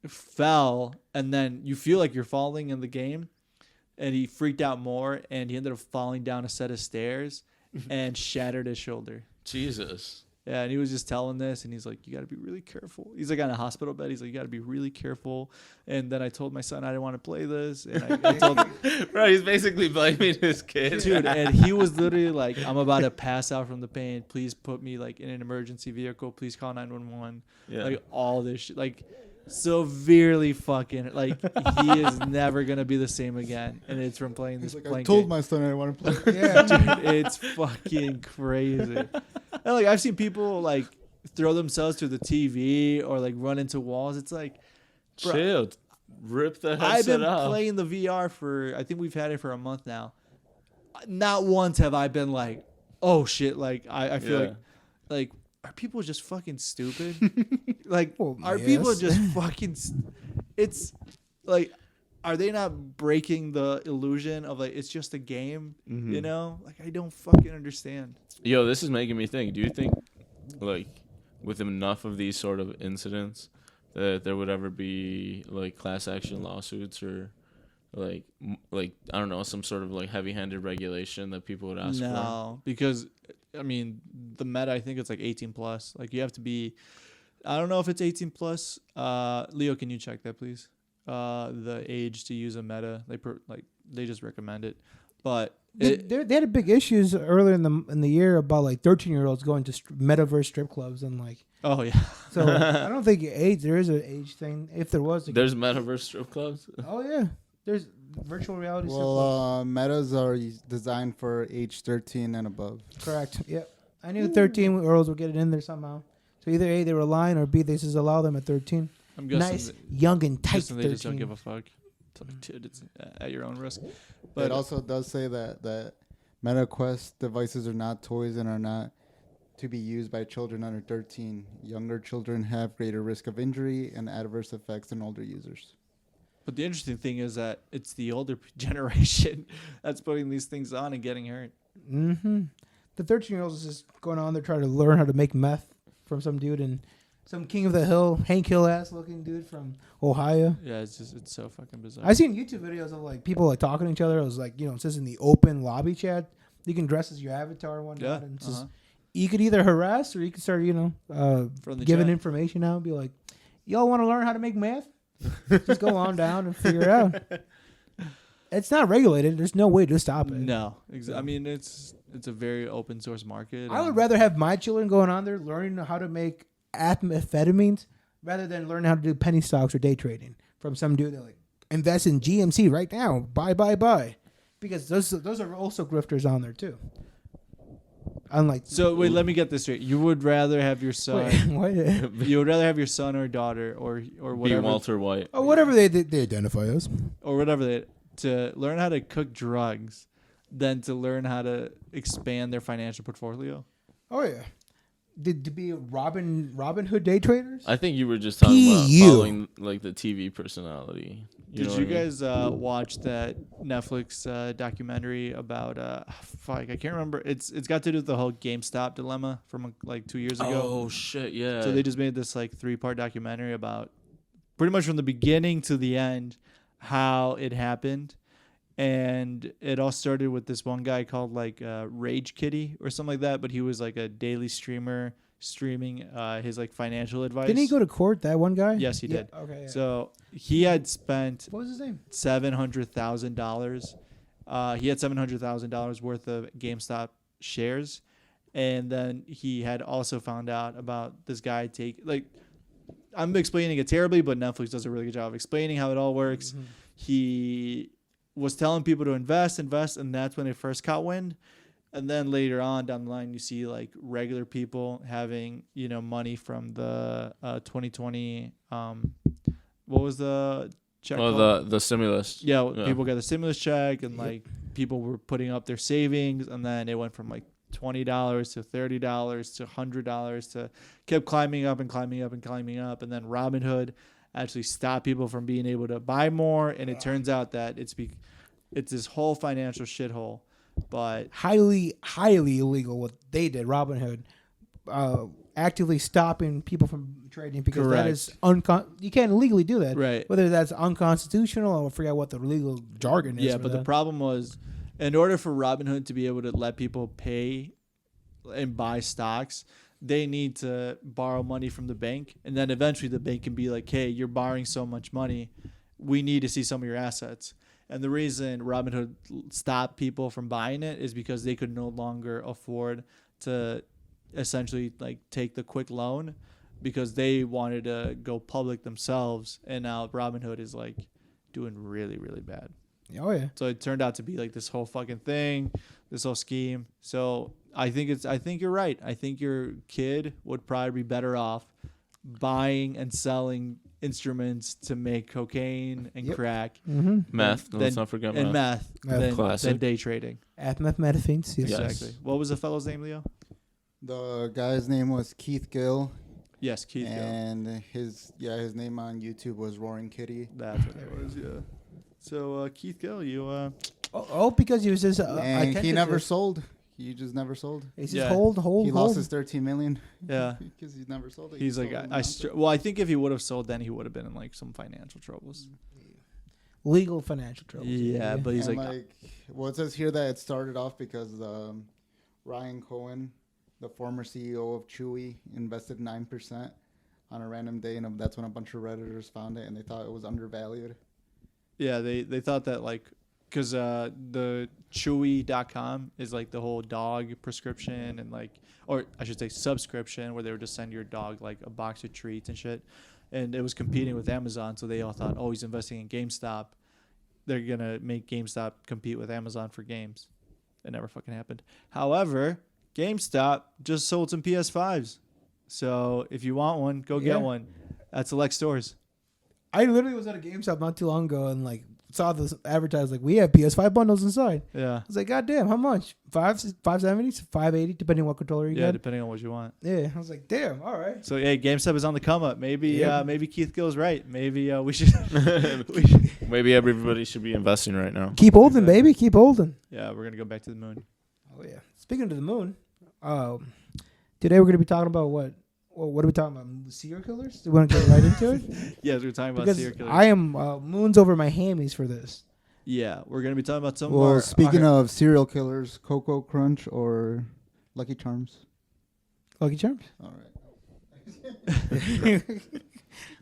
Speaker 2: fell, and then you feel like you're falling in the game, and he freaked out more, and he ended up falling down a set of stairs and shattered his shoulder.
Speaker 3: Jesus.
Speaker 2: Yeah, and he was just telling this, and he's like, you got to be really careful. He's like on a hospital bed. He's like, you got to be really careful. And then I told my son I didn't want to play this. And I told him,
Speaker 3: Right, he's basically blaming his kid.
Speaker 2: dude, and he was literally like, I'm about to pass out from the pain. Please put me like in an emergency vehicle. Please call 911.
Speaker 3: Yeah.
Speaker 2: Like all this shit. Like severely fucking, like he is never going to be the same again. And it's from playing this
Speaker 4: He's like, I
Speaker 2: blank
Speaker 4: told
Speaker 2: game.
Speaker 4: my son I didn't want to play.
Speaker 1: Yeah,
Speaker 2: Dude, it's fucking crazy. And like I've seen people like throw themselves through the TV or like run into walls. It's like, bro,
Speaker 3: Chill. Rip the
Speaker 2: I've
Speaker 3: headset
Speaker 2: been
Speaker 3: off.
Speaker 2: playing the VR for, I think we've had it for a month now. Not once have I been like, oh shit, like I feel
Speaker 3: Yeah.
Speaker 2: like are people just fucking stupid? Like
Speaker 1: Well,
Speaker 2: are people
Speaker 1: yes.
Speaker 2: just fucking it's like, are they not breaking the illusion of like it's just a game?
Speaker 3: Mm-hmm.
Speaker 2: You know, like I don't fucking understand.
Speaker 3: Yo, this is making me think. Do you think, like, with enough of these sort of incidents, that there would ever be like class action lawsuits or, like I don't know, some sort of like heavy-handed regulation that people would ask for?
Speaker 2: No, because I mean the meta, I think it's like 18 plus. Like you have to be. I don't know if it's 18 plus. Leo, can you check that please? The age to use a meta, they just recommend it, but
Speaker 1: they had a big issues earlier in the year about like 13-year-olds going to metaverse strip clubs and like.
Speaker 2: oh yeah,
Speaker 1: So I don't think age. There is an age thing. If there was,
Speaker 3: There's metaverse strip clubs.
Speaker 1: oh yeah, there's virtual reality. strip clubs.
Speaker 4: Well, metas are designed for age 13 and above.
Speaker 1: Correct. Yep. I knew 13-year-olds would get it in there somehow. So either A, they were lying, or B, they just allow them at 13.
Speaker 2: I'm guessing.
Speaker 1: Nice, young, and tight
Speaker 2: Guessing they
Speaker 1: 13.
Speaker 2: just don't give a fuck. It's like, dude, it's at your own risk.
Speaker 4: But
Speaker 2: But
Speaker 4: it also does say that MetaQuest devices are not toys and are not to be used by children under 13. Younger children have greater risk of injury and adverse effects than older users.
Speaker 2: But the interesting thing is that it's the older generation that's putting these things on and getting hurt.
Speaker 1: Mm-hmm. The 13-year-olds is just going on there trying to learn how to make meth from some dude and some king of the hill, Hank Hill ass looking dude from Ohio.
Speaker 2: Yeah, it's so fucking bizarre.
Speaker 1: I seen YouTube videos of like people like talking to each other. It was like, it says in the open lobby chat, you can dress as your avatar and whatnot.
Speaker 2: Yeah,
Speaker 1: And it's just, you could either harass or you could start, giving
Speaker 2: chat.
Speaker 1: information out. Be like, y'all want to learn how to make meth? Just go on down and figure it out. It's not regulated. There's no way to stop it.
Speaker 2: No, I mean it's a very open source market.
Speaker 1: I would rather have my children going on there learning how to make amphetamines rather than learning how to do penny stocks or day trading from some dude that like invest in GMC right now. Buy. Because those are also grifters on there too. Unlike
Speaker 2: So wait, let me get this straight. You would rather have your son.
Speaker 1: What?
Speaker 2: You would rather have your son or daughter or whatever.
Speaker 3: Be Walter White.
Speaker 1: Oh, whatever they identify as.
Speaker 2: Or whatever to learn how to cook drugs than to learn how to expand their financial portfolio.
Speaker 1: Oh yeah. To be Robin Hood day traders?
Speaker 3: I think you were just talking about following like the TV personality.
Speaker 2: Did you guys watch that Netflix documentary about I can't remember. It's got to do with the whole GameStop dilemma from like 2 years ago.
Speaker 3: Oh shit, yeah.
Speaker 2: So they just made this like 3-part documentary about pretty much from the beginning to the end how it happened. And it all started with this one guy called like Rage Kitty or something like that, but he was like a daily streamer streaming his like financial advice.
Speaker 1: Didn't he go to court, that one guy?
Speaker 2: Yes, he did.
Speaker 1: Okay. Yeah.
Speaker 2: So he had spent
Speaker 1: What was his name?
Speaker 2: $700,000. He had $700,000 worth of GameStop shares, and then he had also found out about this guy I'm explaining it terribly, but Netflix does a really good job of explaining how it all works.
Speaker 1: Mm-hmm.
Speaker 2: He was telling people to invest, and that's when it first caught wind. And then later on down the line, you see like regular people having, money from the 2020. What was the check?
Speaker 3: Oh, the stimulus.
Speaker 2: Yeah, people got the stimulus check, and like people were putting up their savings, and then it went from like $20 to $30 to $100 to kept climbing up and climbing up and climbing up, and then Robinhood actually stop people from being able to buy more, and it turns out that it's this whole financial shithole, but
Speaker 1: highly illegal what they did. Robinhood actively stopping people from trading because
Speaker 2: Correct.
Speaker 1: that is you can't legally do that.
Speaker 2: Right.
Speaker 1: Whether that's unconstitutional or I forget what the legal jargon is.
Speaker 2: yeah,
Speaker 1: for
Speaker 2: but
Speaker 1: that.
Speaker 2: the problem was, in order for Robinhood to be able to let people pay and buy stocks, they need to borrow money from the bank, and then eventually the bank can be like, hey, you're borrowing so much money, we need to see some of your assets. And the reason Robinhood stopped people from buying it is because they could no longer afford to essentially like take the quick loan, because they wanted to go public themselves, and now Robinhood is like doing really, really bad.
Speaker 1: Oh yeah.
Speaker 2: So it turned out to be like this whole fucking thing, this whole scheme. So I think you're right. I think your kid would probably be better off buying and selling instruments to make cocaine and crack,
Speaker 3: Meth. Let's not forget meth.
Speaker 2: Than day trading.
Speaker 1: Methamphetamines. Yes.
Speaker 3: Yes.
Speaker 2: Exactly. What was the fellow's name, Leo?
Speaker 4: The guy's name was Keith Gill,
Speaker 2: Yes, Keith Gill.
Speaker 4: and his name on YouTube was Roaring Kitty.
Speaker 2: That's what it was. Yeah. So Keith Gill, you
Speaker 1: Because he was just
Speaker 4: And he never sold. He just never sold.
Speaker 1: He says
Speaker 2: Yeah.
Speaker 1: hold.
Speaker 4: He lost his $13 million.
Speaker 2: Yeah.
Speaker 4: because he's never sold it.
Speaker 2: He's like I think if he would have sold, then he would have been in like some financial troubles.
Speaker 1: legal financial troubles.
Speaker 2: Yeah, but he's
Speaker 4: and
Speaker 2: like
Speaker 4: well, it says here that it started off because Ryan Cohen, the former CEO of Chewy, invested 9% on a random day, and that's when a bunch of Redditors found it, and they thought it was undervalued.
Speaker 2: Yeah, they thought that like, because the Chewy.com is like the whole dog prescription and like, or I should say subscription, where they would just send your dog like a box of treats and shit. And it was competing with Amazon, so they all thought, oh, he's investing in GameStop. They're going to make GameStop compete with Amazon for games. It never fucking happened. However, GameStop just sold some PS5s. So if you want one, go get one at select stores.
Speaker 1: I literally was at a GameStop not too long ago, and like saw this advertised like we have PS5 bundles inside.
Speaker 2: Yeah.
Speaker 1: I was like, God damn, how much? 570, 580, depending on what controller you
Speaker 2: Yeah,
Speaker 1: get.
Speaker 2: depending on what you want.
Speaker 1: Yeah, I was like, damn, all right.
Speaker 2: So yeah, GameStop is on the come up. Maybe
Speaker 1: Yeah.
Speaker 2: maybe Keith Gill's right. Maybe we should.
Speaker 3: Maybe everybody should be investing right now.
Speaker 1: Keep holding, baby, keep holding.
Speaker 2: Yeah, we're gonna go back to the moon.
Speaker 1: Oh yeah. Speaking of the moon, today we're gonna be talking about what? Well, what are we talking about? Serial killers? Do you want to get right into it?
Speaker 2: Yes, we're talking about
Speaker 1: Because
Speaker 2: serial killers.
Speaker 1: I am moons over my hammies for this.
Speaker 2: Yeah, we're gonna be talking about some.
Speaker 4: Well,
Speaker 2: of our,
Speaker 4: speaking of serial killers, Cocoa Crunch or Lucky Charms.
Speaker 1: Lucky Charms.
Speaker 4: All right.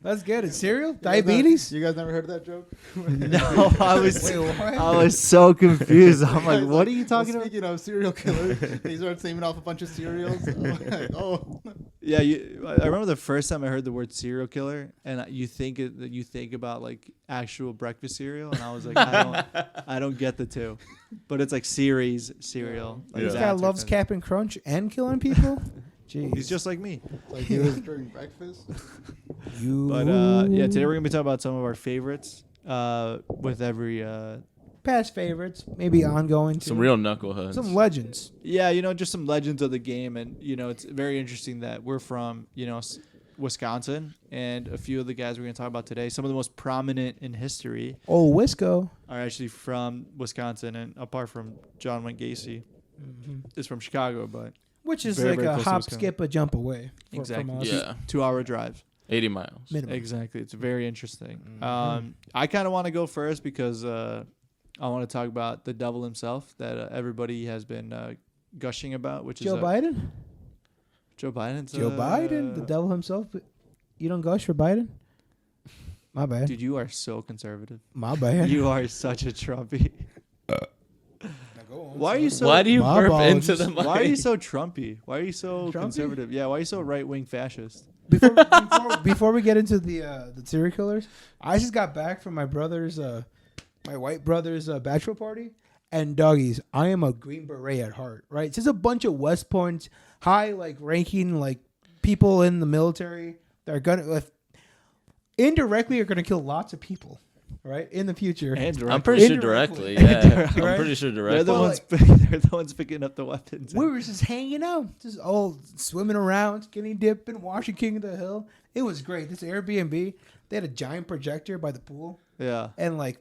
Speaker 1: Let's get it. Cereal? Diabetes?
Speaker 4: You guys never heard that joke?
Speaker 2: no, I was
Speaker 1: Wait, what?
Speaker 2: I was so confused. I'm like, what are you talking about?
Speaker 4: Speaking of serial killers, he started naming off a bunch of cereals. I'm like, oh.
Speaker 2: Yeah, I remember the first time I heard the word serial killer, and you think about like actual breakfast cereal, and I was like, I don't get the two, but it's like cereal. Like
Speaker 1: This
Speaker 3: Yeah.
Speaker 1: guy
Speaker 2: that's
Speaker 1: loves
Speaker 2: like
Speaker 1: Cap'n Crunch and killing people? Jeez.
Speaker 2: He's just like me.
Speaker 4: Like he was during breakfast.
Speaker 1: You.
Speaker 2: But yeah, today we're gonna be talking about some of our favorites. With every
Speaker 1: Past favorites, maybe ongoing.
Speaker 3: Some
Speaker 1: too.
Speaker 3: real knuckleheads.
Speaker 1: Some legends.
Speaker 2: yeah, just some legends of the game, and it's very interesting that we're from Wisconsin, and a few of the guys we're gonna talk about today, some of the most prominent in history,
Speaker 1: Old Wisco.
Speaker 2: are actually from Wisconsin, and apart from John Wayne Gacy,
Speaker 1: Mm-hmm.
Speaker 2: is from Chicago, but
Speaker 1: Which is
Speaker 2: Very,
Speaker 1: like
Speaker 2: very
Speaker 1: a
Speaker 2: close to
Speaker 1: hop,
Speaker 2: Wisconsin.
Speaker 1: skip, a jump away.
Speaker 2: Exactly.
Speaker 1: From us.
Speaker 3: Yeah.
Speaker 2: 2-hour drive.
Speaker 3: 80 miles.
Speaker 1: Minimum.
Speaker 2: Exactly. It's very interesting.
Speaker 1: Mhm.
Speaker 2: I kind of want to go first because I want to talk about the devil himself that everybody has been gushing about, which
Speaker 1: Joe
Speaker 2: is
Speaker 1: Biden?
Speaker 2: Joe Biden.
Speaker 1: Joe Biden, the devil himself. You don't gush for Biden? My bad.
Speaker 2: Dude, you are so conservative.
Speaker 1: My bad.
Speaker 2: You are such a Trumpy. Why are you so?
Speaker 3: Why do you
Speaker 1: My
Speaker 3: burp
Speaker 1: apologies.
Speaker 3: into the mic?
Speaker 2: Why are you so Trumpy? Why are you so
Speaker 1: Trumpy?
Speaker 2: conservative? Yeah. Why are you so right wing fascist?
Speaker 1: Before we get into the serial killers, I just got back from my white brother's bachelor party, and doggies, I am a Green Beret at heart, right? It's just a bunch of West Point high ranking people in the military that are gonna indirectly are gonna kill lots of people, right, in the future.
Speaker 2: And
Speaker 3: I'm pretty sure
Speaker 1: Indirectly.
Speaker 3: directly. Yeah.
Speaker 1: Right?
Speaker 3: I'm pretty sure
Speaker 2: They're
Speaker 3: directly.
Speaker 2: the
Speaker 1: Well,
Speaker 2: ones. They're the ones picking up the weapons.
Speaker 1: We were just hanging out, just all swimming around, skinny dipping, watching King of the Hill. It was great. This Airbnb, they had a giant projector by the pool,
Speaker 2: Yeah.
Speaker 1: and my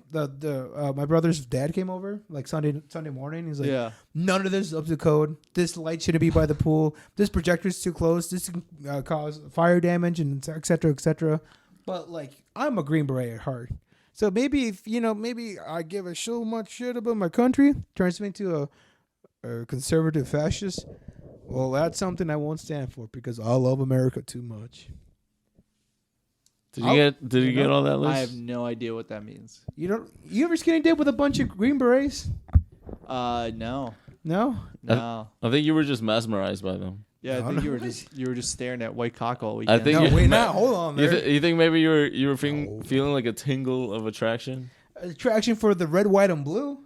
Speaker 1: brother's dad came over Sunday morning. He's like,
Speaker 2: Yeah.
Speaker 1: none of this is up to code. This light shouldn't be by the pool. This projector's too close. This can cause fire damage and et cetera, et cetera. But I'm a Green Beret at heart. So maybe maybe I give a so much shit about my country, turns me into a conservative fascist. Well, that's something I won't stand for because I love America too much.
Speaker 3: Did you get all that list?
Speaker 2: I have no idea what that means.
Speaker 1: You ever skinny dip with a bunch of Green Berets?
Speaker 2: No.
Speaker 1: No.
Speaker 2: No.
Speaker 3: I think you were just mesmerized by them.
Speaker 2: Yeah, I
Speaker 1: No,
Speaker 2: think
Speaker 1: no.
Speaker 2: you were just staring at white cock all
Speaker 3: I
Speaker 2: weekend.
Speaker 3: think
Speaker 1: No,
Speaker 3: you-
Speaker 1: wait, now hold on
Speaker 3: You,
Speaker 1: there.
Speaker 3: you think maybe you were
Speaker 1: No.
Speaker 3: feeling like a tingle of attraction?
Speaker 1: Attraction for the red, white, and blue,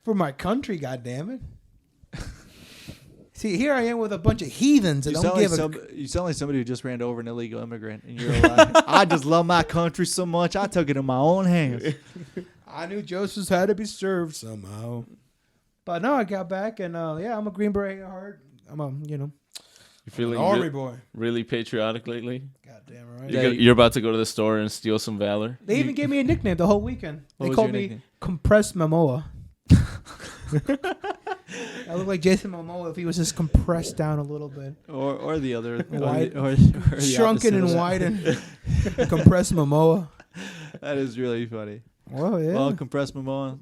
Speaker 1: for my country. God damn it! See, here I am with a bunch of heathens that
Speaker 2: You
Speaker 1: don't
Speaker 2: sound,
Speaker 1: give
Speaker 2: like you sound like somebody who just ran over an illegal immigrant, and you're like, I just love my country so much, I took it in my own hands.
Speaker 1: I knew justice had to be served somehow. But no, I got back, and I'm a Green Beret at heart. I'm
Speaker 3: You're feeling
Speaker 1: Army boy.
Speaker 3: really patriotic lately?
Speaker 1: God damn right.
Speaker 2: Yeah,
Speaker 3: You're about to go to the store and steal some valor?
Speaker 1: They even gave me a nickname the whole weekend.
Speaker 2: What
Speaker 1: They
Speaker 2: was
Speaker 1: called
Speaker 2: your
Speaker 1: me
Speaker 2: nickname?
Speaker 1: Compressed Momoa. I look like Jason Momoa if he was just compressed down a little bit.
Speaker 2: Or the other.
Speaker 1: Wide-
Speaker 2: or the
Speaker 1: Shrunken
Speaker 2: opposite of
Speaker 1: and
Speaker 2: that.
Speaker 1: widened. Compressed Momoa.
Speaker 2: That is really funny.
Speaker 1: Well, yeah.
Speaker 2: Well, Compressed Momoa,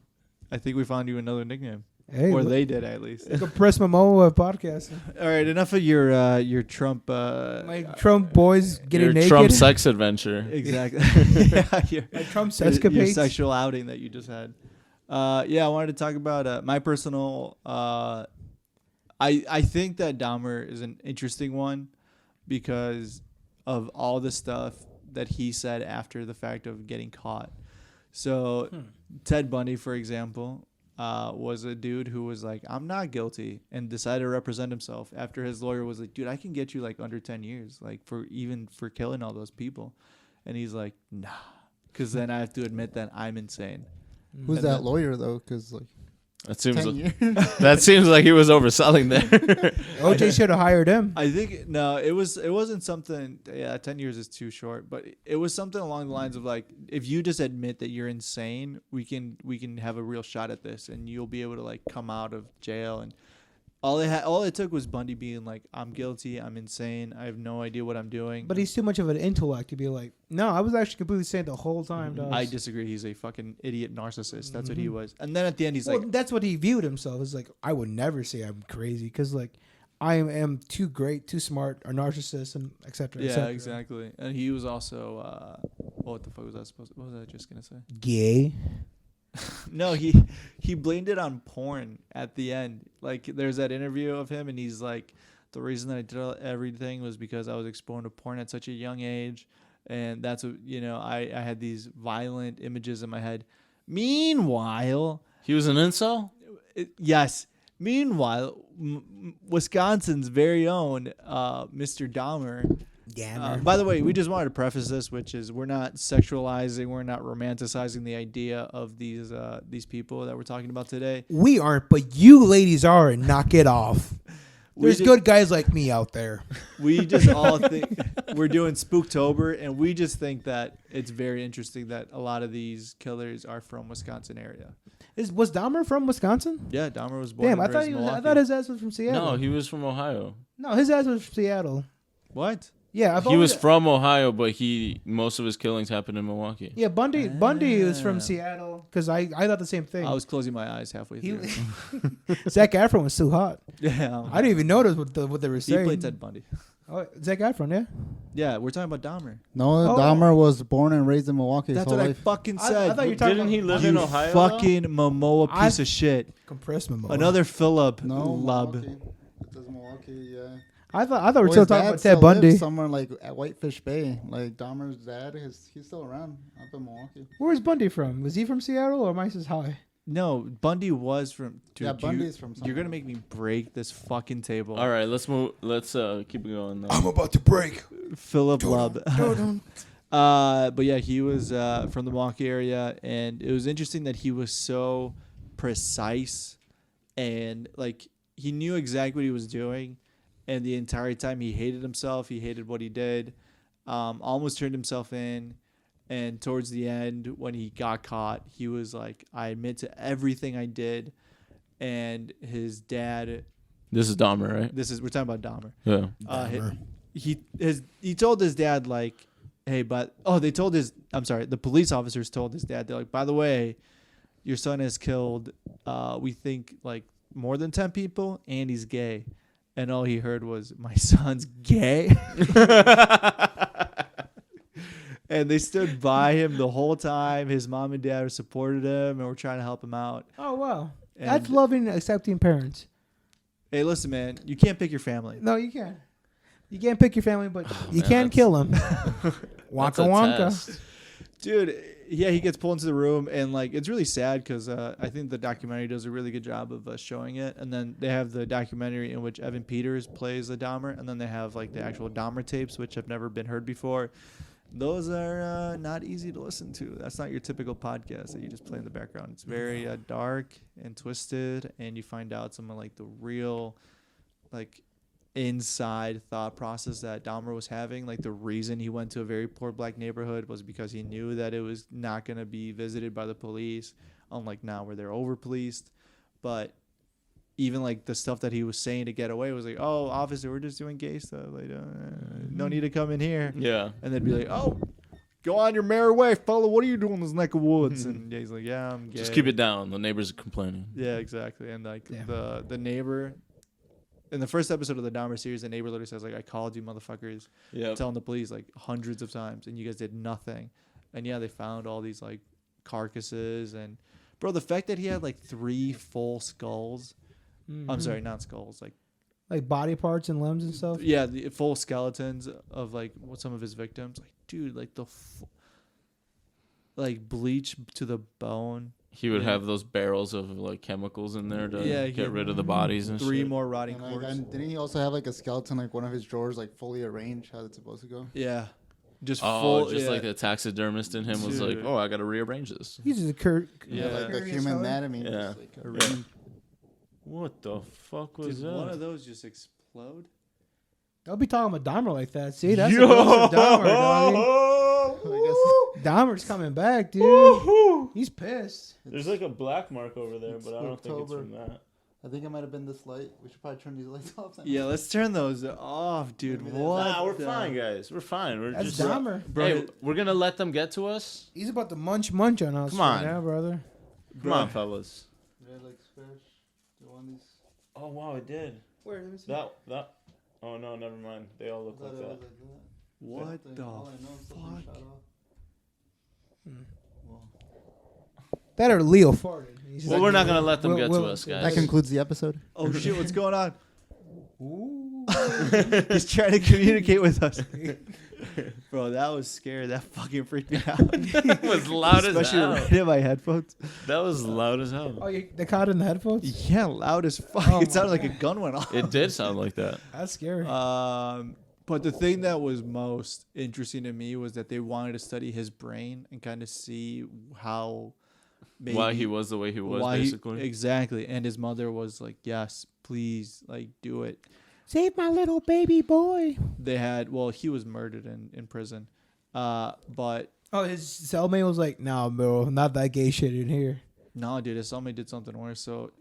Speaker 2: I think we found you another nickname.
Speaker 1: Hey,
Speaker 2: Or
Speaker 1: look,
Speaker 2: they did, at least.
Speaker 1: Compressed Momoa podcast.
Speaker 2: All right, enough of your Trump.
Speaker 1: My Trump boys getting
Speaker 3: Your
Speaker 1: naked.
Speaker 3: Trump sex adventure.
Speaker 2: Exactly. Yeah,
Speaker 1: My Trump
Speaker 2: your
Speaker 1: sexcapades.
Speaker 2: sexual outing that you just had. I wanted to talk about my personal. I think that Dahmer is an interesting one because of all the stuff that he said after the fact of getting caught. So Ted Bundy, for example, was a dude who was like, I'm not guilty, and decided to represent himself after his lawyer was like, dude, I can get you under 10 years, for killing all those people. And he's like, nah, because then I have to admit that I'm insane.
Speaker 4: Who's
Speaker 3: And
Speaker 4: that
Speaker 3: then-
Speaker 4: lawyer though? Because like
Speaker 3: That seems
Speaker 4: 10 years.
Speaker 3: that seems like he was overselling there.
Speaker 1: OJ should have hired him.
Speaker 2: I think no, it wasn't something. Yeah, 10 years is too short, but it was something along the lines of like, if you just admit that you're insane, we can have a real shot at this, and you'll be able to like come out of jail. And all it took was Bundy being like, I'm guilty, I'm insane, I have no idea what I'm doing.
Speaker 1: But he's too much of an intellect to be like, no, I was actually completely sane the whole time, dog.
Speaker 2: I disagree. He's a fucking idiot narcissist. That's what he was. And then at the end, he's
Speaker 1: Well,
Speaker 2: like,
Speaker 1: that's what he viewed himself as. Like, I would never say I'm crazy because, like, I am too great, too smart, a narcissist, and etc.
Speaker 2: yeah, exactly. And he was also, what the fuck was I supposed? What was I just gonna say?
Speaker 1: Gay.
Speaker 2: No, he blamed it on porn at the end. Like, there's that interview of him, and he's like, the reason that I did everything was because I was exposed to porn at such a young age, and that's what, I had these violent images in my head. Meanwhile,
Speaker 3: He was an incel?
Speaker 2: yes. Meanwhile, Wisconsin's very own Mr. Dahmer. By the way, we just wanted to preface this, which is we're not sexualizing, we're not romanticizing the idea of these people that we're talking about today.
Speaker 1: We aren't, but you ladies are, and knock it off. There's
Speaker 2: just-
Speaker 1: good guys like me out there.
Speaker 2: We just all think we're doing Spooktober, and we just think that it's very interesting that a lot of these killers are from Wisconsin area.
Speaker 1: Was Dahmer from Wisconsin?
Speaker 2: Yeah, Dahmer was born.
Speaker 1: Damn,
Speaker 2: and
Speaker 1: I thought
Speaker 2: raised in
Speaker 1: I
Speaker 2: Milwaukee.
Speaker 1: thought his ass was from Seattle.
Speaker 3: No, he was from Ohio.
Speaker 1: No, his ass was from Seattle.
Speaker 2: What?
Speaker 1: Yeah,
Speaker 3: He was from Ohio, but most of his killings happened in Milwaukee.
Speaker 1: Yeah, Bundy was
Speaker 2: Ah.
Speaker 1: from Seattle because I thought the same thing.
Speaker 2: I was closing my eyes halfway
Speaker 1: He,
Speaker 2: through.
Speaker 1: Zac Efron was too hot.
Speaker 2: Yeah,
Speaker 1: I didn't even notice what they were
Speaker 2: he
Speaker 1: saying.
Speaker 2: played Ted Bundy.
Speaker 1: Oh, Zac Efron, yeah.
Speaker 2: Yeah, we're talking about Dahmer.
Speaker 4: No,
Speaker 1: Oh.
Speaker 4: Dahmer was born and raised in Milwaukee.
Speaker 2: That's
Speaker 4: his
Speaker 2: what
Speaker 4: whole
Speaker 2: I
Speaker 4: life.
Speaker 2: fucking
Speaker 1: I
Speaker 2: said.
Speaker 1: thought you were talking
Speaker 3: Didn't he
Speaker 1: about
Speaker 3: live
Speaker 2: you
Speaker 3: in Ohio? though?
Speaker 2: fucking Momoa piece of shit.
Speaker 1: compressed memo.
Speaker 2: Another Phillip
Speaker 4: No,
Speaker 2: lub.
Speaker 4: Milwaukee. It says Milwaukee, yeah.
Speaker 1: I thought we were
Speaker 4: Well,
Speaker 1: still
Speaker 4: his
Speaker 1: talking
Speaker 4: dad
Speaker 1: about
Speaker 4: still
Speaker 1: Ted Bundy.
Speaker 4: lives somewhere like at Whitefish Bay. Like Dahmer's dad, he's still around up in Milwaukee.
Speaker 1: Where's Bundy from? Was he from Seattle or Mice is High?
Speaker 2: No, Bundy was from. Dude,
Speaker 4: Yeah, Bundy's from
Speaker 2: You're gonna
Speaker 4: somewhere.
Speaker 2: make me break this fucking table.
Speaker 3: All right, let's move. Let's keep it going. Though.
Speaker 1: about to break.
Speaker 2: Phillip Lub. But yeah, he was from the Milwaukee area, and it was interesting that he was so precise, and like he knew exactly what he was doing, and the entire time he hated himself. He hated what he did. Almost turned himself in. And towards the end, when he got caught, he was like, I admit to everything I did. And his dad,
Speaker 3: This is Dahmer, right?
Speaker 2: we're talking about Dahmer.
Speaker 3: Yeah.
Speaker 2: He told his dad, like, hey, the police officers told his dad, they're like, by the way, your son has killed, we think, like, more than 10 people, and he's gay. And all he heard was, my son's gay? And they stood by him the whole time. His mom and dad supported him and were trying to help him out.
Speaker 1: Oh wow,
Speaker 2: And-
Speaker 1: that's loving, accepting parents.
Speaker 2: Hey, listen, man, you can't pick your family.
Speaker 1: No, you can't. You can't pick your family, but you
Speaker 3: man,
Speaker 1: can
Speaker 3: that's-
Speaker 1: kill them.
Speaker 3: That's
Speaker 1: Wonka
Speaker 3: a
Speaker 1: wonka.
Speaker 3: test.
Speaker 2: Dude, yeah, he gets pulled into the room, and like it's really sad because I think the documentary does a really good job of showing it. And then they have the documentary in which Evan Peters plays the Dahmer, and then they have like the actual Dahmer tapes, which have never been heard before. Those are not easy to listen to. That's not your typical podcast that you just play in the background. It's very dark and twisted, and you find out some of like the real, like, inside thought process that Dahmer was having. Like the reason he went to a very poor black neighborhood was because he knew that it was not going to be visited by the police, unlike now where they're over policed. But even like the stuff that he was saying to get away was like, oh, officer, we're just doing gay stuff. Like, no need to come in here.
Speaker 3: Yeah.
Speaker 2: And they'd be like, oh, go on your merry way, fella. What are you doing in this neck of woods? And he's like, yeah, I'm gay.
Speaker 3: Just keep it down. The neighbors are complaining.
Speaker 2: Yeah, exactly. And like
Speaker 1: Yeah.
Speaker 2: the neighbor in the first episode of the Dahmer series, the neighbor literally says like, I called you motherfuckers,
Speaker 3: Yeah.
Speaker 2: telling the police like hundreds of times, and you guys did nothing. And yeah, they found all these like carcasses, and bro, the fact that he had like 3 full skulls. I'm sorry, not skulls,
Speaker 1: like body parts and limbs and stuff.
Speaker 2: yeah, the full skeletons of like what some of his victims. Like, dude, like like bleach to the bone.
Speaker 3: He would
Speaker 2: Yeah.
Speaker 3: have those barrels of like chemicals in there to
Speaker 2: Yeah,
Speaker 3: get
Speaker 2: he-
Speaker 3: rid of the bodies and
Speaker 2: 3
Speaker 3: shit.
Speaker 2: more rotting
Speaker 4: And, like,
Speaker 2: corpses.
Speaker 4: and didn't he also have like a skeleton, like one of his drawers, like fully arranged how it's supposed to go?
Speaker 2: Yeah. Just
Speaker 3: Oh,
Speaker 2: full,
Speaker 3: just
Speaker 2: yeah.
Speaker 3: like the taxidermist in him was like,
Speaker 2: Dude.
Speaker 3: oh, I got to rearrange this.
Speaker 1: He's just a
Speaker 3: Yeah.
Speaker 4: Like the
Speaker 1: curious
Speaker 4: human
Speaker 1: fella.
Speaker 4: anatomy.
Speaker 3: Yeah.
Speaker 4: Just like,
Speaker 3: Yeah. What the fuck was
Speaker 2: Did
Speaker 3: that?
Speaker 2: one of those just explode?
Speaker 1: They'll be talking about Dahmer like that. See, that's the ghost of Dahmer, doggy.
Speaker 4: I guess
Speaker 1: Dahmer's coming back, dude. He's pissed.
Speaker 3: There's like a black mark over there,
Speaker 4: It's
Speaker 3: but I don't think it's
Speaker 4: October.
Speaker 3: from that.
Speaker 4: I think it might have been this light. We should probably turn these lights off. Then.
Speaker 2: Yeah, let's turn those off, dude.
Speaker 4: Maybe that's-
Speaker 2: What?
Speaker 3: Nah, we're
Speaker 2: the-
Speaker 3: fine, guys. We're fine. We're
Speaker 1: That's
Speaker 3: just
Speaker 1: Dahmer.
Speaker 2: Bro,
Speaker 3: Hey, we're gonna let them get to us.
Speaker 1: He's about to munch on us.
Speaker 3: Come on.
Speaker 1: right now, brother.
Speaker 3: Come on, fellas.
Speaker 4: Did I like scratch? Do one of these?
Speaker 3: Oh wow, it did.
Speaker 1: Where? Let me see.
Speaker 3: That. Oh no, never mind. They all look
Speaker 4: I thought
Speaker 3: like
Speaker 4: it
Speaker 3: that.
Speaker 4: was like that.
Speaker 2: what
Speaker 4: Something.
Speaker 2: the
Speaker 4: All I know is something
Speaker 2: fuck?
Speaker 4: shot off.
Speaker 1: That or Leo farted. He's
Speaker 3: Well,
Speaker 1: like-
Speaker 3: we're not gonna let them
Speaker 1: We'll-
Speaker 3: get to
Speaker 1: we'll-
Speaker 3: us,
Speaker 4: That
Speaker 3: guys.
Speaker 4: concludes the episode.
Speaker 2: Oh shit, what's going on?
Speaker 1: Ooh.
Speaker 2: He's trying to communicate with us. Bro, that was scary. That fucking freaked me out.
Speaker 3: That was loud as
Speaker 2: Especially
Speaker 3: hell.
Speaker 2: right in my headphones.
Speaker 3: That was loud as hell.
Speaker 1: Oh, they caught it in the headphones?
Speaker 2: Yeah, loud as fuck.
Speaker 1: Oh
Speaker 2: It sounded
Speaker 1: my
Speaker 2: like a gun went off.
Speaker 3: It did sound like that.
Speaker 1: That's scary.
Speaker 2: But the thing that was most interesting to me was that they wanted to study his brain and kind of see how maybe
Speaker 3: Why he was the way he was, basically.
Speaker 2: exactly. And his mother was like, "Yes, please, like do it."
Speaker 1: Save my little baby boy.
Speaker 2: They had he was murdered in prison, but
Speaker 1: Oh, his cellmate was like, "Nah, bro, not that gay shit in here."
Speaker 2: no, dude, his cellmate did something worse. So,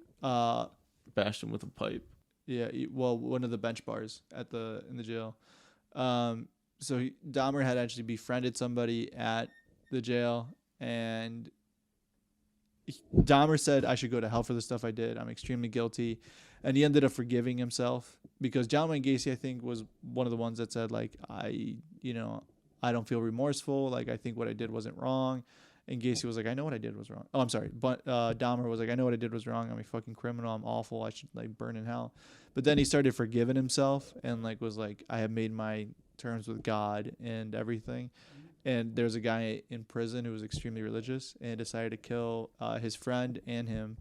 Speaker 3: Bashed him with a pipe.
Speaker 2: yeah, one of the bench bars in the jail. So Dahmer had actually befriended somebody at the jail, and Dahmer said, "I should go to hell for the stuff I did. I'm extremely guilty," and he ended up forgiving himself because John Wayne Gacy, I think, was one of the ones that said like, I don't feel remorseful. Like I think what I did wasn't wrong. And Gacy was like, I know what I did was wrong. Oh, I'm sorry. But Dahmer was like, I know what I did was wrong. I'm a fucking criminal. I'm awful. I should like burn in hell. But then he started forgiving himself and like was like, I have made my terms with God and everything. And there's a guy in prison who was extremely religious and decided to kill his friend and him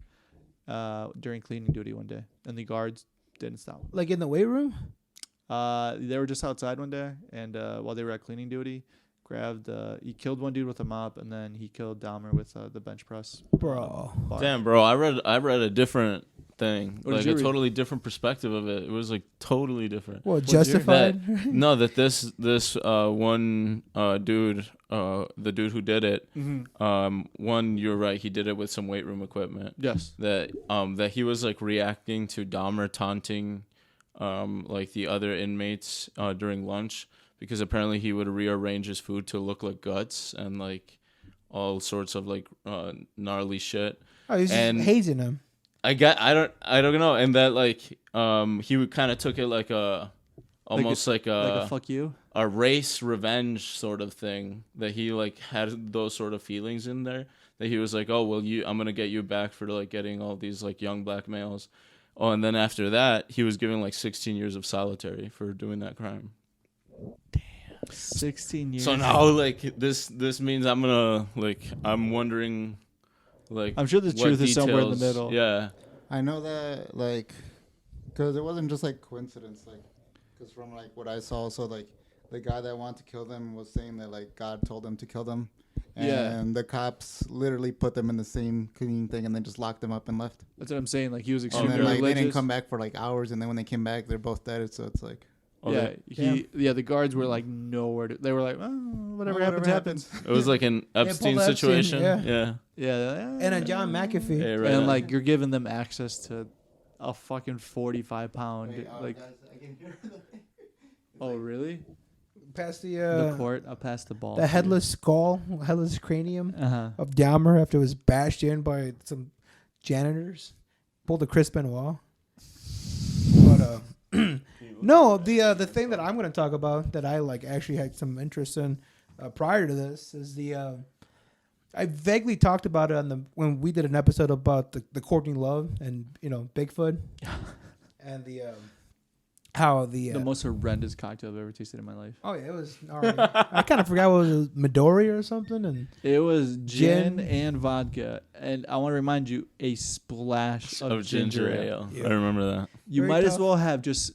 Speaker 2: during cleaning duty one day. And the guards didn't stop him.
Speaker 1: Like in the weight room?
Speaker 2: They were just outside one day, and while they were at cleaning duty, he killed one dude with a mop, and then he killed Dahmer with the bench press.
Speaker 1: Bro.
Speaker 2: bar.
Speaker 3: Damn, bro, I read a different thing,
Speaker 2: What did
Speaker 3: like
Speaker 2: you
Speaker 3: a
Speaker 2: read?
Speaker 3: totally different perspective of it. It was like totally different.
Speaker 1: Well,
Speaker 2: What's your-
Speaker 1: justified?
Speaker 3: No, that this one dude, the dude who did it, you're right, he did it with some weight room equipment.
Speaker 2: Yes.
Speaker 3: That he was like reacting to Dahmer taunting, like the other inmates during lunch, because apparently he would rearrange his food to look like guts and like all sorts of like gnarly shit.
Speaker 1: Oh, he's just
Speaker 3: And-
Speaker 1: hazing him.
Speaker 3: I don't know, and that like he would kind of took it like almost like
Speaker 2: Like a fuck you.
Speaker 3: a race revenge sort of thing, that he like had those sort of feelings in there, that he was like, oh well, I'm gonna get you back for like getting all these like young black males. Oh, and then after that he was given like 16 years of solitary for doing that crime.
Speaker 2: 16 years.
Speaker 3: So now like this means I'm wondering, like,
Speaker 2: I'm sure the
Speaker 3: what
Speaker 2: truth is somewhere in the
Speaker 3: details-
Speaker 2: middle.
Speaker 3: Yeah.
Speaker 4: I know that, like, because it wasn't just, like, coincidence, like, because from, like, what I saw, so, like, the guy that wanted to kill them was saying that, like, God told him to kill them. And
Speaker 2: Yeah.
Speaker 4: the cops literally put them in the same cleaning thing and then just locked them up and left.
Speaker 2: That's what I'm saying. Like he was
Speaker 4: And
Speaker 2: extremely
Speaker 4: then, like, they
Speaker 2: religious.
Speaker 4: didn't come back for, like, hours. And then when they came back, they're both dead. So it's like,
Speaker 2: Yeah, the guards were like nowhere. They were like, oh, whatever happens.
Speaker 3: It was like an Epstein
Speaker 1: Epstein,
Speaker 3: situation.
Speaker 1: yeah.
Speaker 3: Yeah.
Speaker 2: Yeah, they're like,
Speaker 1: And a John McAfee.
Speaker 3: Yeah, right
Speaker 2: and
Speaker 3: on.
Speaker 2: like you're giving them access to a fucking 45-pound like.
Speaker 4: guys, I can hear them.
Speaker 2: Oh really?
Speaker 1: Past
Speaker 2: The
Speaker 1: the
Speaker 2: court. I'll pass the ball.
Speaker 1: the headless skull, headless cranium
Speaker 2: Uh-huh.
Speaker 1: of Dahmer after it was bashed in by some janitors. Pulled a Chris Benoit. But no, the thing that I'm going to talk about that I like actually had some interest in prior to this is I vaguely talked about it when we did an episode about the Courtney Love and Bigfoot and how the
Speaker 2: most horrendous cocktail I've ever tasted in my life.
Speaker 1: oh yeah, it was all right. I kind of forgot what it was, Midori or something, and
Speaker 2: It was gin
Speaker 1: Gin.
Speaker 2: and vodka, and I want to remind you, a splash of ginger ale.
Speaker 1: Yeah.
Speaker 3: I remember that.
Speaker 2: You
Speaker 1: Very
Speaker 2: might as
Speaker 1: tough.
Speaker 2: well have just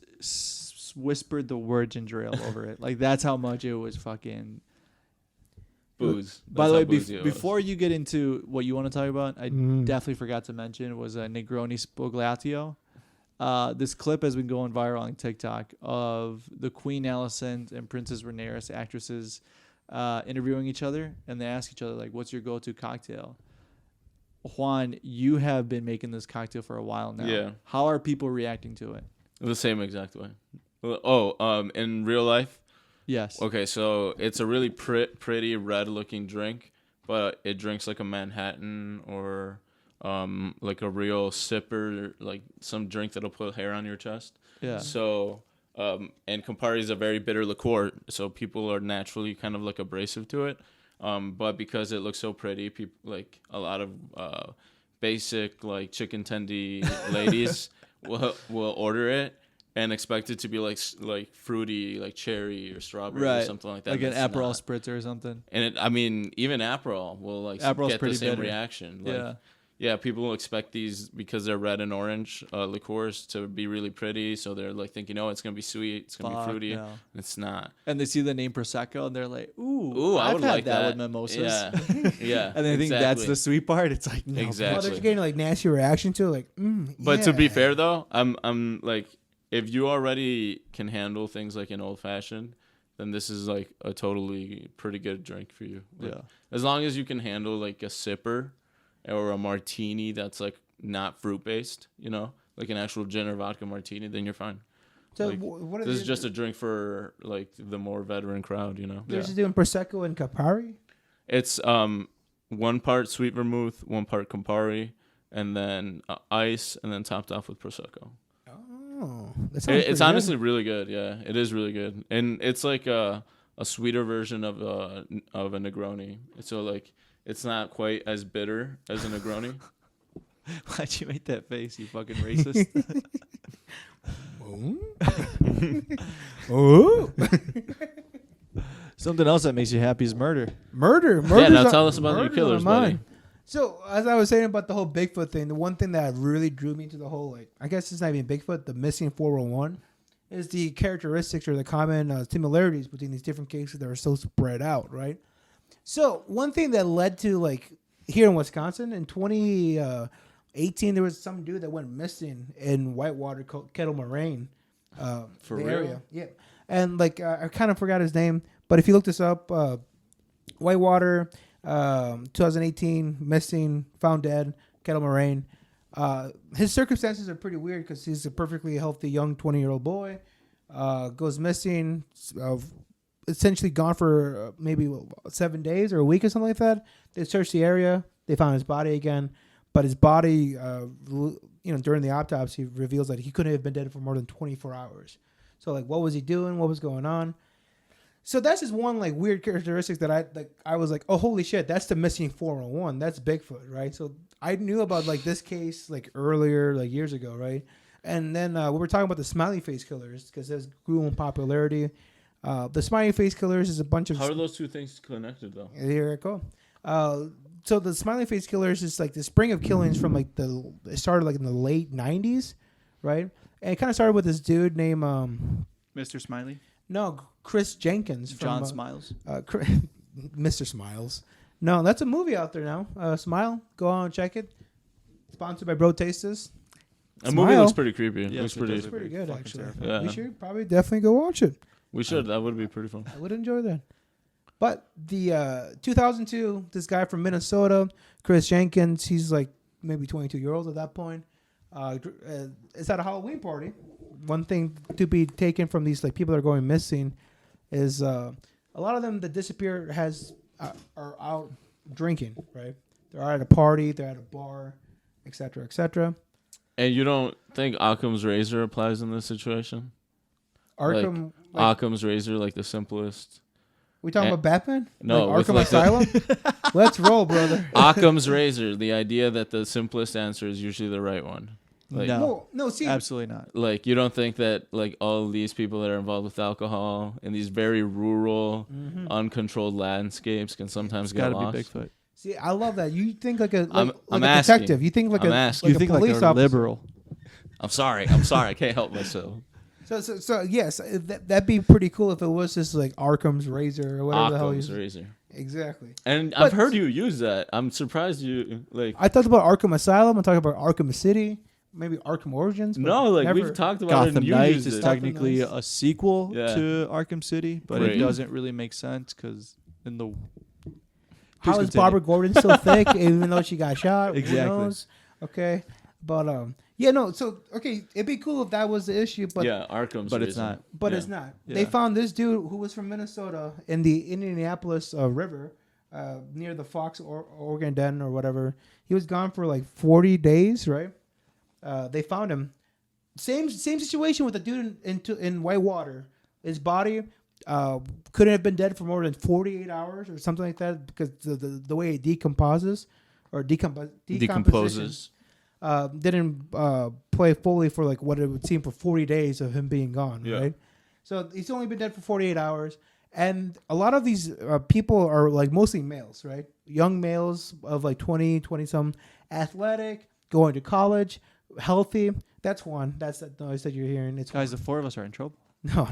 Speaker 2: whispered the word ginger ale over it. Like that's how much it was fucking
Speaker 3: booze.
Speaker 2: By
Speaker 3: That's
Speaker 2: the way,
Speaker 3: how boozy it was.
Speaker 2: before you get into what you want to talk about, I
Speaker 1: Mm.
Speaker 2: definitely forgot to mention was Negroni Spogliatio. This clip has been going viral on TikTok of the Queen Alicent and Princess Rhaenyra actresses interviewing each other, and they ask each other like, "What's your go-to cocktail?" Juan, you have been making this cocktail for a while now.
Speaker 3: Yeah.
Speaker 2: How are people reacting to it?
Speaker 3: The same exact way. Oh, in real life.
Speaker 2: Yes.
Speaker 3: Okay, so it's a really pretty red-looking drink, but it drinks like a Manhattan or like a real sipper, like some drink that'll put hair on your chest.
Speaker 2: Yeah.
Speaker 3: So, and Campari is a very bitter liqueur, so people are naturally kind of like abrasive to it. But because it looks so pretty, people like a lot of basic like chicken tendy ladies will order it and expect it to be like fruity, like cherry or strawberry or something like that.
Speaker 2: Like an
Speaker 3: It's
Speaker 2: Aperol
Speaker 3: not.
Speaker 2: spritzer or something.
Speaker 3: And I mean, even Aperol will like
Speaker 2: Aperol's
Speaker 3: get the
Speaker 2: pretty
Speaker 3: same
Speaker 2: bitter.
Speaker 3: reaction. Like,
Speaker 2: Yeah.
Speaker 3: yeah, people will expect these because they're red and orange liqueurs to be really pretty. So they're like thinking, oh, it's gonna be sweet, it's gonna be fruity.
Speaker 2: No.
Speaker 3: It's not.
Speaker 2: And they see the name Prosecco and they're like,
Speaker 3: Ooh, I
Speaker 2: I've
Speaker 3: would
Speaker 2: had
Speaker 3: like that
Speaker 2: with mimosas.
Speaker 3: Yeah, yeah.
Speaker 2: And they think that's
Speaker 3: exactly.
Speaker 2: the sweet part. It's like, no.
Speaker 3: Exactly.
Speaker 1: Oh, they're just getting like nasty reaction to it, like.
Speaker 3: But to be
Speaker 1: yeah.
Speaker 3: fair though, I'm like, if you already can handle things like an old fashioned, then this is like a totally pretty good drink for you. Like,
Speaker 2: Yeah.
Speaker 3: As long as you can handle like a sipper or a martini that's like not fruit based, you know, like an actual gin or vodka martini, then you're fine.
Speaker 1: So
Speaker 3: Like,
Speaker 1: what are
Speaker 3: This
Speaker 1: they,
Speaker 3: is just a drink for like the more veteran crowd, you know.
Speaker 1: they're just doing prosecco and Campari.
Speaker 3: It's 1 part sweet vermouth, 1 part Campari, and then ice, and then topped off with prosecco.
Speaker 1: Oh, that sounds
Speaker 3: It's
Speaker 1: pretty
Speaker 3: honestly really good. Yeah, it is really good, and it's like a sweeter version of a Negroni. So like, it's not quite as bitter as a Negroni.
Speaker 2: Why'd you make that face, you fucking racist?
Speaker 1: good. Oh,
Speaker 2: Something else that makes you happy is murder.
Speaker 1: murder.
Speaker 3: Yeah, now
Speaker 1: Murder's
Speaker 3: tell
Speaker 1: on-
Speaker 3: us about your
Speaker 1: murder's
Speaker 3: killers,
Speaker 1: on mine.
Speaker 3: buddy.
Speaker 1: So as I was saying about the whole Bigfoot thing, the one thing that really drew me to the whole, like, I guess it's not even Bigfoot, the missing 401, is the characteristics or the common similarities between these different cases that are so spread out, right? So one thing that led to, like, here in Wisconsin in 2018, there was some dude that went missing in Whitewater, Kettle Moraine,
Speaker 3: For
Speaker 1: the
Speaker 3: real?
Speaker 1: area. Yeah, and like I kind of forgot his name, but if you look this up, Whitewater. 2018, missing, found dead, Kettle Moraine. His circumstances are pretty weird because he's a perfectly healthy young 20-year-old boy. Goes missing, essentially gone for maybe 7 days or a week or something like that. They searched the area. They found his body again. But his body, during the autopsy, reveals that he couldn't have been dead for more than 24 hours. So, like, what was he doing? What was going on? So that's just one like weird characteristics that I was like, oh, holy shit, that's the missing 401. That's Bigfoot, right? So I knew about like this case like earlier, like years ago, right? And then we were talking about the smiley face killers because this grew in popularity. The smiley face killers is a bunch of.
Speaker 3: How are those two things connected though?
Speaker 1: Here I go. So the smiley face killers is like the spring of killings from like it started like in the late 90s, right? And it kind of started with this dude named
Speaker 2: Mr. Smiley?
Speaker 1: No, Chris Jenkins.
Speaker 2: John Smiles?
Speaker 1: Mr. Smiles. No, that's a movie out there now. Smile. Go on and check it. Sponsored by Bro Tastes.
Speaker 3: A movie looks pretty creepy.
Speaker 2: Yes,
Speaker 3: Looks
Speaker 2: it
Speaker 3: pretty.
Speaker 2: does.
Speaker 1: It's pretty good,
Speaker 2: Fucking
Speaker 1: actually.
Speaker 2: terrifying.
Speaker 3: Yeah.
Speaker 1: We should probably definitely go watch it.
Speaker 3: We should. That would be pretty fun.
Speaker 1: I would enjoy that. But the 2002, this guy from Minnesota, Chris Jenkins, he's like maybe 22 years old at that point. It's at a Halloween party. One thing to be taken from these like people that are going missing is a lot of them that disappear are out drinking, right? They're out at a party, they're at a bar, etc., etc.
Speaker 3: And you don't think Occam's razor applies in this situation?
Speaker 1: Arkham.
Speaker 3: Occam's razor, like the simplest.
Speaker 1: We talking about Batman?
Speaker 3: No,
Speaker 1: like
Speaker 3: with
Speaker 1: Arkham
Speaker 3: like
Speaker 1: Asylum. Let's roll, brother.
Speaker 3: Occam's razor, the idea that the simplest answer is usually the right one. Like,
Speaker 1: No, see,
Speaker 2: Absolutely not.
Speaker 3: Like, you don't think that like all of these people that are involved with alcohol in these very rural, uncontrolled landscapes can sometimes
Speaker 2: It's
Speaker 3: get
Speaker 2: got to
Speaker 3: lost?
Speaker 2: be Bigfoot.
Speaker 1: see, I love that. You think like a
Speaker 3: I'm
Speaker 1: like a
Speaker 3: asking.
Speaker 1: detective. You think like
Speaker 3: I'm
Speaker 1: a
Speaker 3: asking.
Speaker 1: like
Speaker 2: You
Speaker 1: a
Speaker 2: think like
Speaker 1: police
Speaker 2: a
Speaker 1: officer.
Speaker 2: liberal.
Speaker 3: I'm sorry. I can't help myself.
Speaker 1: So yes, that'd be pretty cool if it was just like Arkham's razor or whatever the hell.
Speaker 3: Occam's razor.
Speaker 1: Exactly.
Speaker 3: And
Speaker 1: But-
Speaker 3: I've heard you use that. I'm surprised you like.
Speaker 1: I talked about Arkham Asylum. I talked about Arkham City. Maybe Arkham Origins. but
Speaker 3: No, like
Speaker 1: never-
Speaker 3: we've talked about it.
Speaker 2: Gotham
Speaker 3: And you
Speaker 2: Knights
Speaker 3: used
Speaker 2: is
Speaker 3: it.
Speaker 2: technically
Speaker 1: Knights.
Speaker 2: a sequel
Speaker 3: Yeah.
Speaker 2: to Arkham City, but
Speaker 3: Right.
Speaker 2: it doesn't really make sense because in the
Speaker 1: How
Speaker 2: Please
Speaker 1: is
Speaker 2: continue.
Speaker 1: Barbara Gordon still thick, even though she got shot?
Speaker 2: Exactly.
Speaker 1: Who knows? Okay, but yeah, no. So okay, it'd be cool if that was the issue, but
Speaker 3: Yeah, Arkham's.
Speaker 2: But it's
Speaker 3: reason.
Speaker 2: not.
Speaker 1: but
Speaker 3: Yeah.
Speaker 1: it's not.
Speaker 2: Yeah.
Speaker 1: They found this dude who was from Minnesota in the Indianapolis River, near the Fox Oregon Den or whatever. He was gone for like 40 days, right? They found him. Same situation with the dude in Whitewater. His body couldn't have been dead for more than 48 hours or something like that because the way it decomposes or decompositions didn't play fully for like what it would seem for 40 days of him being gone,
Speaker 3: Yeah.
Speaker 1: right? So he's only been dead for 48 hours. And a lot of these people are like mostly males, right? Young males of like 20 some, athletic, going to college, healthy. That's Juan. That's that noise that you're hearing. It's
Speaker 2: guys, the four of us are in trouble.
Speaker 1: no.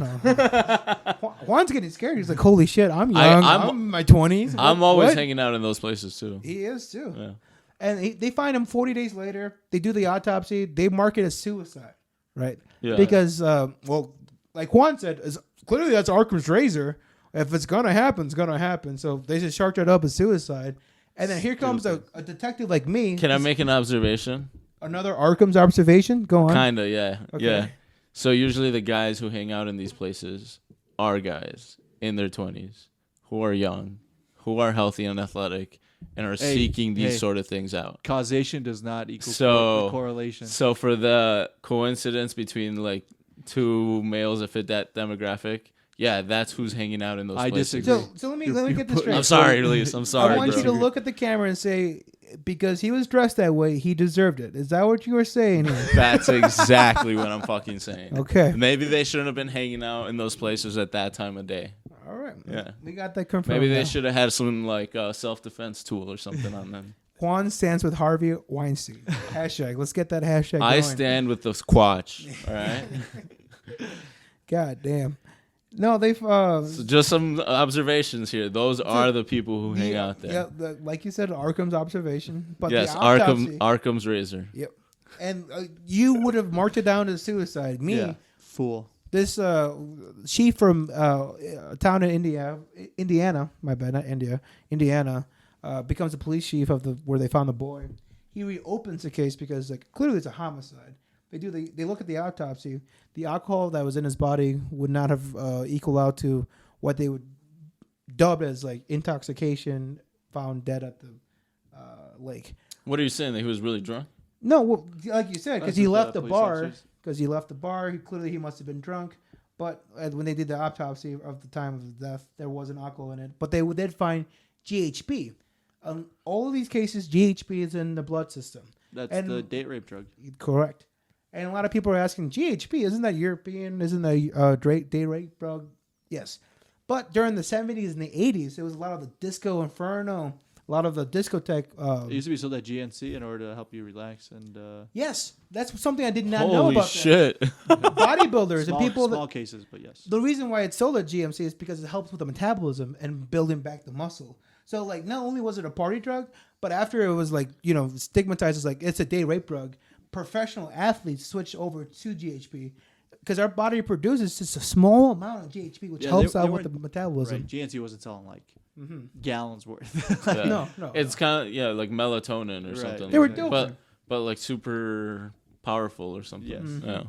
Speaker 1: Juan's getting scared. He's like, holy shit, I'm
Speaker 3: I-
Speaker 1: young.
Speaker 3: I'm-
Speaker 1: I'm in my 20s.
Speaker 3: I'm always
Speaker 1: What?
Speaker 3: hanging out in those places too.
Speaker 1: He is too.
Speaker 3: Yeah.
Speaker 1: And they find him 40 days later. They do the autopsy. They mark it as suicide, right?
Speaker 3: Yeah.
Speaker 1: Because, well, like Juan said, clearly that's Arkham's razor. If it's going to happen, it's going to happen. So they just chalked it up as suicide. And then here comes a detective like me.
Speaker 3: Can I make an observation?
Speaker 1: Another Arkham's observation? Go on.
Speaker 3: Kinda, yeah.
Speaker 1: Okay.
Speaker 3: Yeah. So usually the guys who hang out in these places are guys in their 20s who are young, who are healthy and athletic, and are seeking these sort of things out.
Speaker 2: Causation does not equal
Speaker 3: So-
Speaker 2: correlation.
Speaker 3: So for the coincidence between like two males that fit that demographic, yeah, that's who's hanging out in those
Speaker 2: I
Speaker 3: places.
Speaker 2: disagree.
Speaker 1: So let me
Speaker 2: You
Speaker 1: get this
Speaker 2: put-
Speaker 1: straight.
Speaker 3: I'm sorry, Elise. I'm sorry,
Speaker 1: I want
Speaker 3: bro.
Speaker 1: you to look at the camera and say, because he was dressed that way, he deserved it. Is that what you were saying here?
Speaker 3: That's exactly what I'm fucking saying.
Speaker 1: Okay.
Speaker 3: Maybe they shouldn't have been hanging out in those places at that time of day.
Speaker 1: All right.
Speaker 3: Yeah.
Speaker 1: We got that confirmed.
Speaker 3: Maybe they
Speaker 1: now.
Speaker 3: should have had some like self-defense tool or something on them.
Speaker 1: Juan stands with Harvey Weinstein. Hashtag. Let's get that hashtag
Speaker 3: I
Speaker 1: going.
Speaker 3: stand with the squatch. All right.
Speaker 1: God damn. No, they've
Speaker 3: So just some observations here. Those are the people who hang out there.
Speaker 1: Yeah, like you said, Arkham's observation. But
Speaker 3: Yes,
Speaker 1: the autopsy,
Speaker 3: Arkham's razor.
Speaker 1: Yep. And you would have marked it down as suicide. Me,
Speaker 2: Yeah. Fool.
Speaker 1: this chief from a town in Indiana. My bad, not India. Indiana becomes the police chief of where they found the boy. He reopens the case because like clearly it's a homicide. They look at the autopsy. The alcohol that was in his body would not have equal out to what they would dub as like intoxication found dead at the lake.
Speaker 3: What are you saying? That he was really drunk?
Speaker 1: No, well, like you said, because
Speaker 2: That's
Speaker 1: he
Speaker 2: what
Speaker 1: left the
Speaker 2: police
Speaker 1: bar.
Speaker 2: officers-
Speaker 1: Because he left the bar, he must have been drunk. But when they did the autopsy of the time of the death, there wasn't alcohol in it. But they did find GHB. All of these cases, GHB is in the blood system.
Speaker 2: That's
Speaker 1: And-
Speaker 2: the date rape drug.
Speaker 1: Correct. And a lot of people are asking, GHB, isn't that European? Isn't that day rate drug? Yes. But during the 70s and the 80s, it was a lot of the disco inferno, a lot of the discotheque.
Speaker 2: It used to be sold at GNC in order to help you relax and
Speaker 1: Yes, that's something I did not know
Speaker 3: Holy
Speaker 1: about.
Speaker 3: shit.
Speaker 1: That. Bodybuilders
Speaker 2: small,
Speaker 1: and people
Speaker 2: small
Speaker 1: that.
Speaker 2: cases, but yes.
Speaker 1: The reason why it's sold at GMC is because it helps with the metabolism and building back the muscle. So, like, not only was it a party drug, but after it was, like, stigmatized as, like, it's a day rape drug, professional athletes switched over to GHB because our body produces just a small amount of GHB, which helps out with the metabolism.
Speaker 2: Right. GNC wasn't selling like gallons worth.
Speaker 3: Yeah.
Speaker 1: No.
Speaker 3: It's kind of like melatonin or
Speaker 2: Right.
Speaker 3: something.
Speaker 1: They were
Speaker 3: like that.
Speaker 1: dope.
Speaker 3: But like super powerful or something.
Speaker 2: Yes.
Speaker 3: Yeah.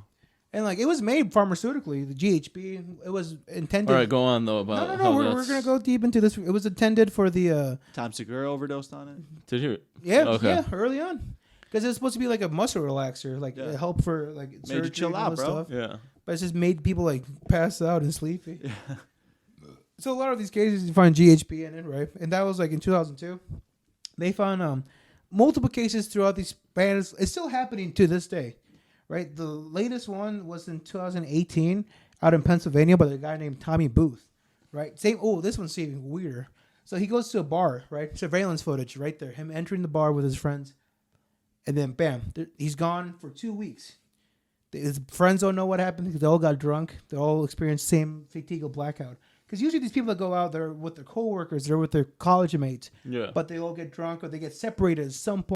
Speaker 1: And, like, it was made pharmaceutically, the GHB. It was intended.
Speaker 3: All right, go on though about.
Speaker 1: No.
Speaker 3: how
Speaker 1: We're
Speaker 3: that's-
Speaker 1: going to go deep into this. It was intended for the.
Speaker 2: Tom Segura overdosed on it.
Speaker 3: Did you?
Speaker 1: Yeah,
Speaker 3: Okay.
Speaker 1: yeah, early on. Because it's supposed to be like a muscle relaxer, like
Speaker 2: Yeah.
Speaker 1: it helped for like
Speaker 2: Made
Speaker 1: surgery
Speaker 2: you chill
Speaker 1: and all
Speaker 2: out,
Speaker 1: this
Speaker 2: bro.
Speaker 1: stuff.
Speaker 3: Yeah.
Speaker 1: But it's just made people like pass out and sleepy. So a lot of these cases you find GHB in it, right? And that was like in 2002. They found multiple cases throughout these spans. It's still happening to this day, right? The latest one was in 2018 out in Pennsylvania by a guy named Tommy Booth, right? Same. Oh, this one's even weirder. So he goes to a bar, right? Surveillance footage right there. Him entering the bar with his friends. And then, bam, he's gone for 2 weeks. His friends don't know what happened because they all got drunk. They all experienced same fatigue blackout. because usually these people that go out, they're with their coworkers, they're with their college mates,
Speaker 3: Yeah.
Speaker 1: but they all get drunk or they get separated at some point.